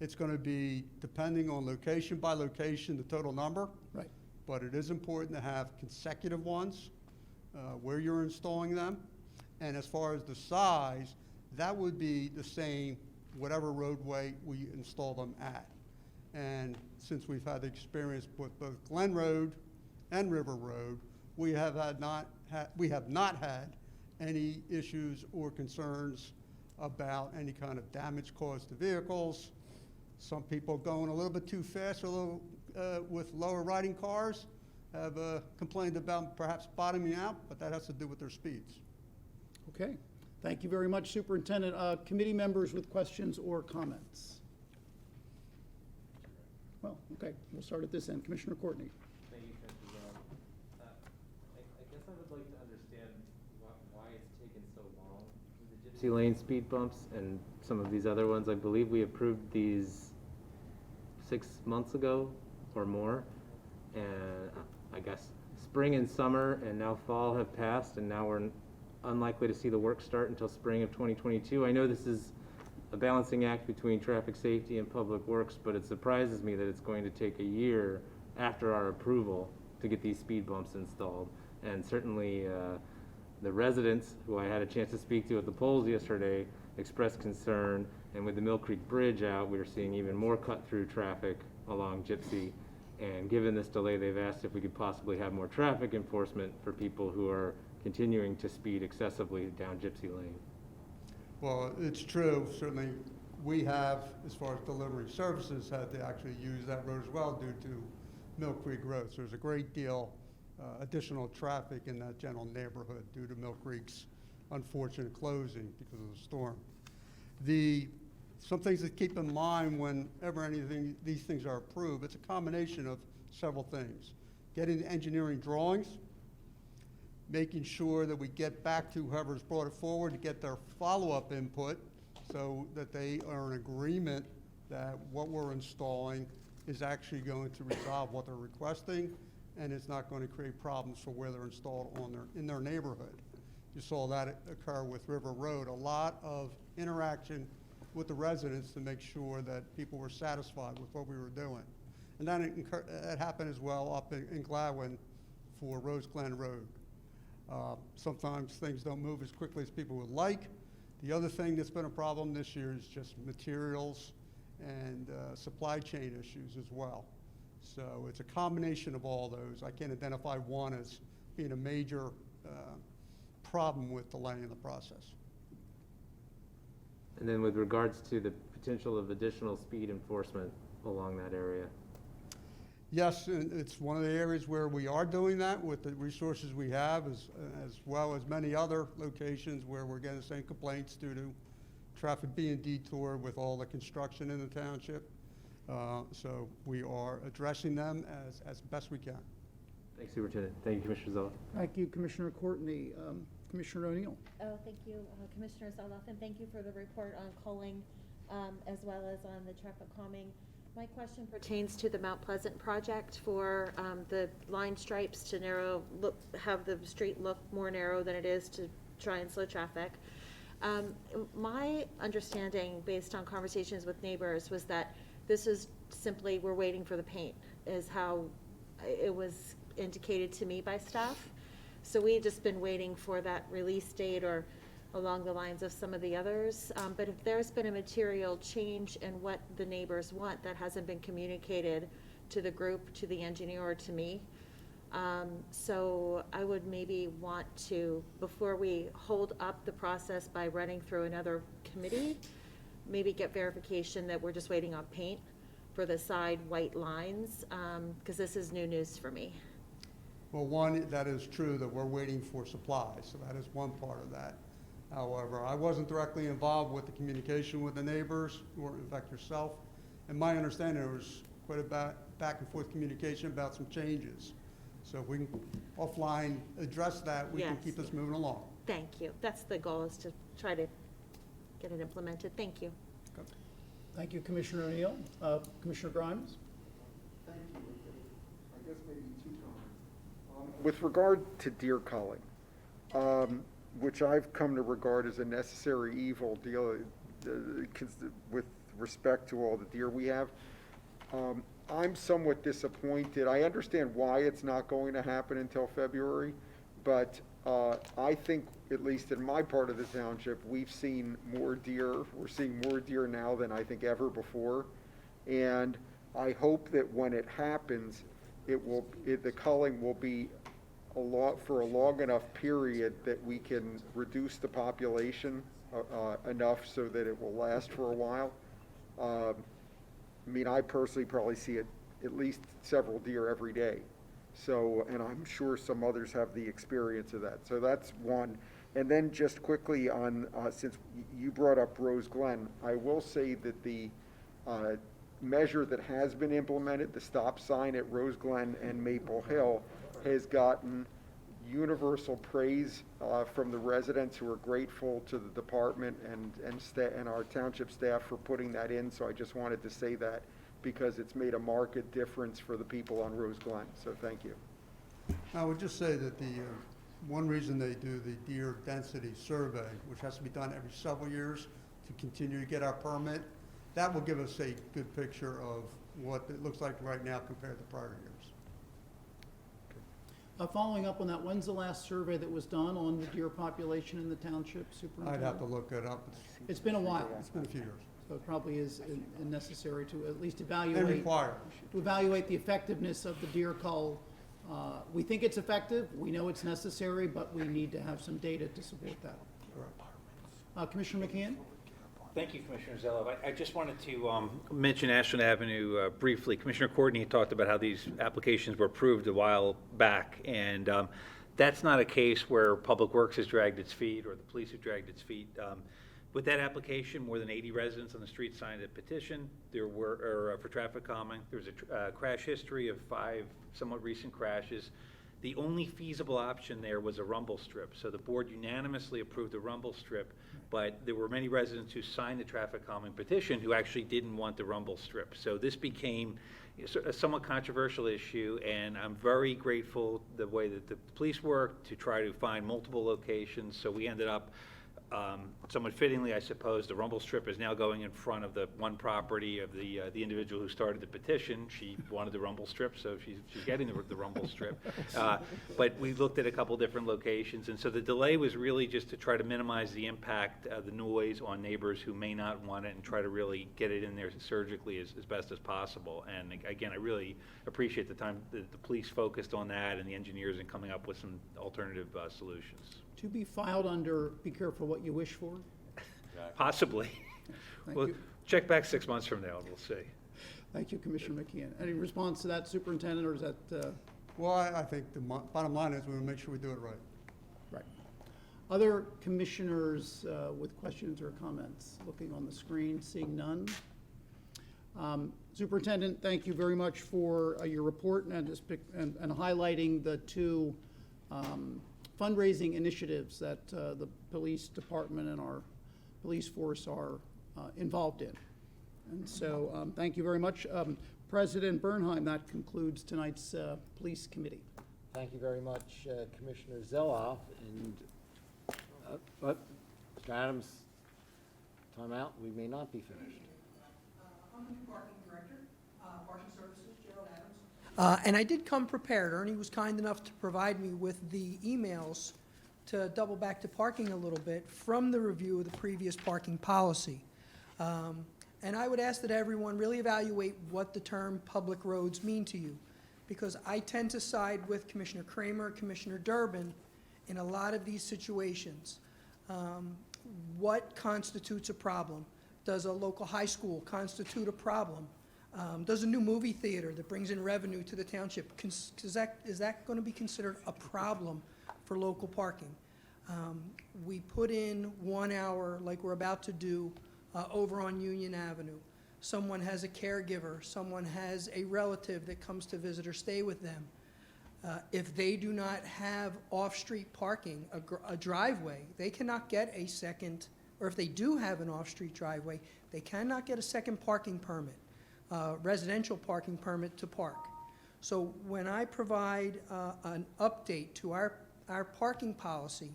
It's going to be, depending on location by location, the total number. Right. But it is important to have consecutive ones where you're installing them. And as far as the size, that would be the same whatever roadway we install them at. And since we've had the experience with both Glen Road and River Road, we have not had any issues or concerns about any kind of damage caused to vehicles. Some people going a little bit too fast, with lower riding cars, have complained about perhaps bottoming out, but that has to do with their speeds. Okay. Thank you very much, Superintendent. Committee members with questions or comments? Well, okay, we'll start at this end. Commissioner Courtney. Thank you, Trustee Brown. I guess I would like to understand why it's taken so long with the Gypsy Lane speed bumps and some of these other ones. I believe we approved these 6 months ago or more, and I guess spring and summer and now fall have passed, and now we're unlikely to see the work start until spring of 2022. I know this is a balancing act between traffic safety and public works, but it surprises me that it's going to take a year after our approval to get these speed bumps installed. And certainly the residents who I had a chance to speak to at the polls yesterday expressed concern, and with the Mill Creek Bridge out, we're seeing even more cut-through traffic along Gypsy. And given this delay, they've asked if we could possibly have more traffic enforcement for people who are continuing to speed excessively down Gypsy Lane. Well, it's true. Certainly, we have, as far as delivery services, had to actually use that road as well due to Mill Creek Road. So there's a great deal additional traffic in that general neighborhood due to Mill Creek's unfortunate closing because of the storm. Some things to keep in mind whenever these things are approved, it's a combination of several things. Getting the engineering drawings, making sure that we get back to whoever's brought it forward to get their follow-up input so that they are in agreement that what we're installing is actually going to resolve what they're requesting, and it's not going to create problems for where they're installed in their neighborhood. You saw that occur with River Road, a lot of interaction with the residents to make sure that people were satisfied with what we were doing. And that happened as well up in Gladwin for Rose Glen Road. Sometimes things don't move as quickly as people would like. The other thing that's been a problem this year is just materials and supply chain issues as well. So it's a combination of all those. I can't identify one as being a major problem with delaying the process. And then with regards to the potential of additional speed enforcement along that area? Yes, and it's one of the areas where we are doing that with the resources we have, as well as many other locations where we're getting the same complaints due to traffic being detoured with all the construction in the township. So we are addressing them as best we can. Thanks, Superintendent. Thank you, Commissioner Zella. Thank you, Commissioner Courtney. Commissioner O'Neill. Oh, thank you, Commissioner Zoloff, and thank you for the report on culling, as well as on the traffic calming. My question pertains to the Mount Pleasant project for the line stripes to have the street look more narrow than it is to try and slow traffic. My understanding, based on conversations with neighbors, was that this is simply, we're waiting for the paint, is how it was indicated to me by staff. So we had just been waiting for that release date, or along the lines of some of the others. But if there's been a material change in what the neighbors want that hasn't been communicated to the group, to the engineer, or to me, so I would maybe want to, before we hold up the process by running through another committee, maybe get verification that we're just waiting on paint for the side white lines, because this is new news for me. Well, one, that is true that we're waiting for supplies, so that is one part of that. However, I wasn't directly involved with the communication with the neighbors, or in fact yourself. And my understanding, there was quite a back and forth communication about some changes. So if we can offline address that, we can Yes. keep this moving along. Thank you. That's the goal, is to try to get it implemented. Thank you. Thank you, Commissioner O'Neill. Commissioner Grimes? Thank you. I guess maybe two comments. With regard to deer culling, which I've come to regard as a necessary evil deal with respect to all the deer we have, I'm somewhat disappointed. I understand why it's not going to happen until February, but I think, at least in my part of the township, we've seen more deer. We're seeing more deer now than I think ever before. And I hope that when it happens, the culling will be for a long enough period that we can reduce the population enough so that it will last for a while. I mean, I personally probably see at least several deer every day. So, and I'm sure some others have the experience of that. So that's one. And then just quickly on, since you brought up Rose Glen, I will say that the measure that has been implemented, the stop sign at Rose Glen and Maple Hill, has gotten universal praise from the residents, who are grateful to the department and our township staff for putting that in. So I just wanted to say that, because it's made a marked difference for the people on Rose Glen. So thank you. I would just say that the one reason they do the deer density survey, which has to be done every several years to continue to get our permit, that will give us a good picture of what it looks like right now compared to prior years. Following up on that, when's the last survey that was done on the deer population in the township, Superintendent? I'd have to look it up. It's been a while. It's been a few years. So it probably is necessary to at least evaluate. And required. To evaluate the effectiveness of the deer cull. We think it's effective, we know it's necessary, but we need to have some data to support that. Commissioner McKeon? Thank you, Commissioner Zello. I just wanted to mention Ashland Avenue briefly. Commissioner Courtney talked about how these applications were approved a while back, and that's not a case where Public Works has dragged its feet or the police have dragged its feet. With that application, more than 80 residents on the street signed a petition. There were for traffic calming. There was a crash history of 5 somewhat recent crashes. The only feasible option there was a rumble strip. So the board unanimously approved the rumble strip, but there were many residents who signed the traffic calming petition who actually didn't want the rumble strip. So this became a somewhat controversial issue, and I'm very grateful the way that the police worked to try to find multiple locations. So we ended up, somewhat fittingly, I suppose, the rumble strip is now going in front of the one property of the individual who started the petition. She wanted the rumble strip, so she's getting the rumble strip. But we looked at a couple different locations, and so the delay was really just to try to minimize the impact of the noise on neighbors who may not want it, and try to really get it in there surgically as best as possible. And again, I really appreciate the time that the police focused on that, and the engineers in coming up with some alternative solutions. To be filed under, be careful what you wish for? Possibly. Thank We'll you. check back 6 months from now, we'll see. Thank you, Commissioner McKeon. Any response to that, Superintendent, or is that? Well, I think the bottom line is we will make sure we do it right. Right. Other commissioners with questions or comments? Looking on the screen, seeing none. Superintendent, thank you very much for your report and highlighting the two fundraising initiatives that the police department and our police force are involved in. And so, thank you very much. President Bernheim, that concludes tonight's police committee. Thank you very much, Commissioner Zeloff. And, but, Mr. Adams, time out, we may not be finished. I'm the new parking director, Parking Services, Gerald Adams. And I did come prepared. Ernie was kind enough to provide me with the emails to double back to parking a little bit from the review of the previous parking policy. And I would ask that everyone really evaluate what the term public roads mean to you, because I tend to side with Commissioner Kramer, Commissioner Durbin in a lot of these situations. What constitutes a problem? Does a local high school constitute a problem? Does a new movie theater that brings in revenue to the township, is that going to be considered a problem for local parking? We put in 1 hour, like we're about to do, over on Union Avenue. Someone has a caregiver, someone has a relative that comes to visit or stay with them. If they do not have off-street parking, a driveway, they cannot get a second, or if they do have an off-street driveway, they cannot get a second parking permit, residential parking permit to park. So when I provide an update to our parking policy,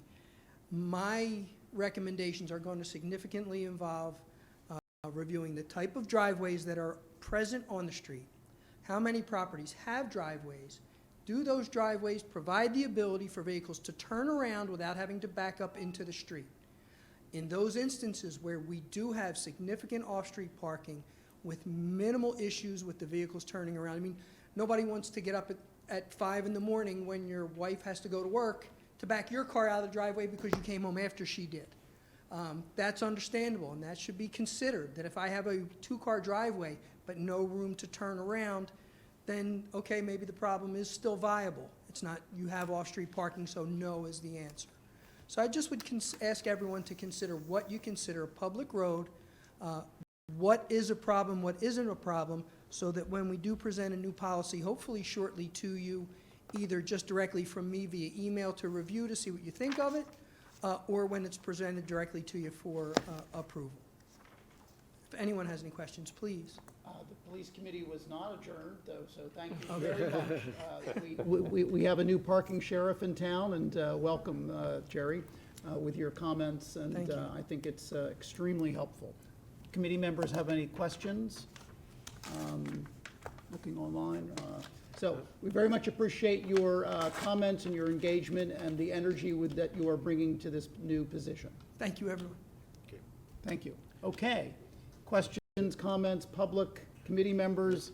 my recommendations are going to significantly involve reviewing the type of driveways that are present on the street, how many properties have driveways, do those driveways provide the ability for vehicles to turn around without having to back up into the street. In those instances where we do have significant off-street parking with minimal issues with the vehicles turning around, I mean, nobody wants to get up at 5 in the morning when your wife has to go to work to back your car out of the driveway because you came home after she did. That's understandable, and that should be considered, that if I have a 2-car driveway but no room to turn around, then, okay, maybe the problem is still viable. It's not, you have off-street parking, so no is the answer. So I just would ask everyone to consider what you consider a public road, what is a problem, what isn't a problem, so that when we do present a new policy, hopefully shortly to you, either just directly from me via email to review to see what you think of it, or when it's presented directly to you for approval. If anyone has any questions, please. The police committee was not adjourned, though, so thank you very much. We have a new parking sheriff in town, and welcome, Jerry, with your comments, and Thank you. I think it's extremely helpful. Committee members have any questions? Looking online. So we very much appreciate your comments and your engagement and the energy that you are bringing to this new position. Thank you, everyone. Okay. Thank you. Okay. Questions, comments, public, committee members?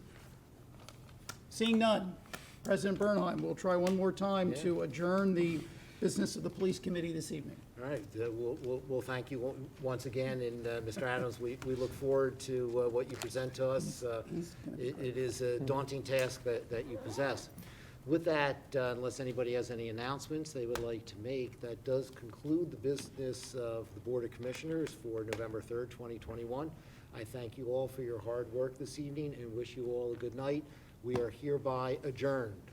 Seeing none. President Bernheim, we'll try one more time to adjourn the business of the police committee this evening. All right, we'll thank you once again, and Mr. Adams, we look forward to what you present to us. It is a daunting task that you possess. With that, unless anybody has any announcements they would like to make, that does conclude the business of the Board of Commissioners for November 3rd, 2021. I thank you all for your hard work this evening and wish you all a good night. We are hereby adjourned.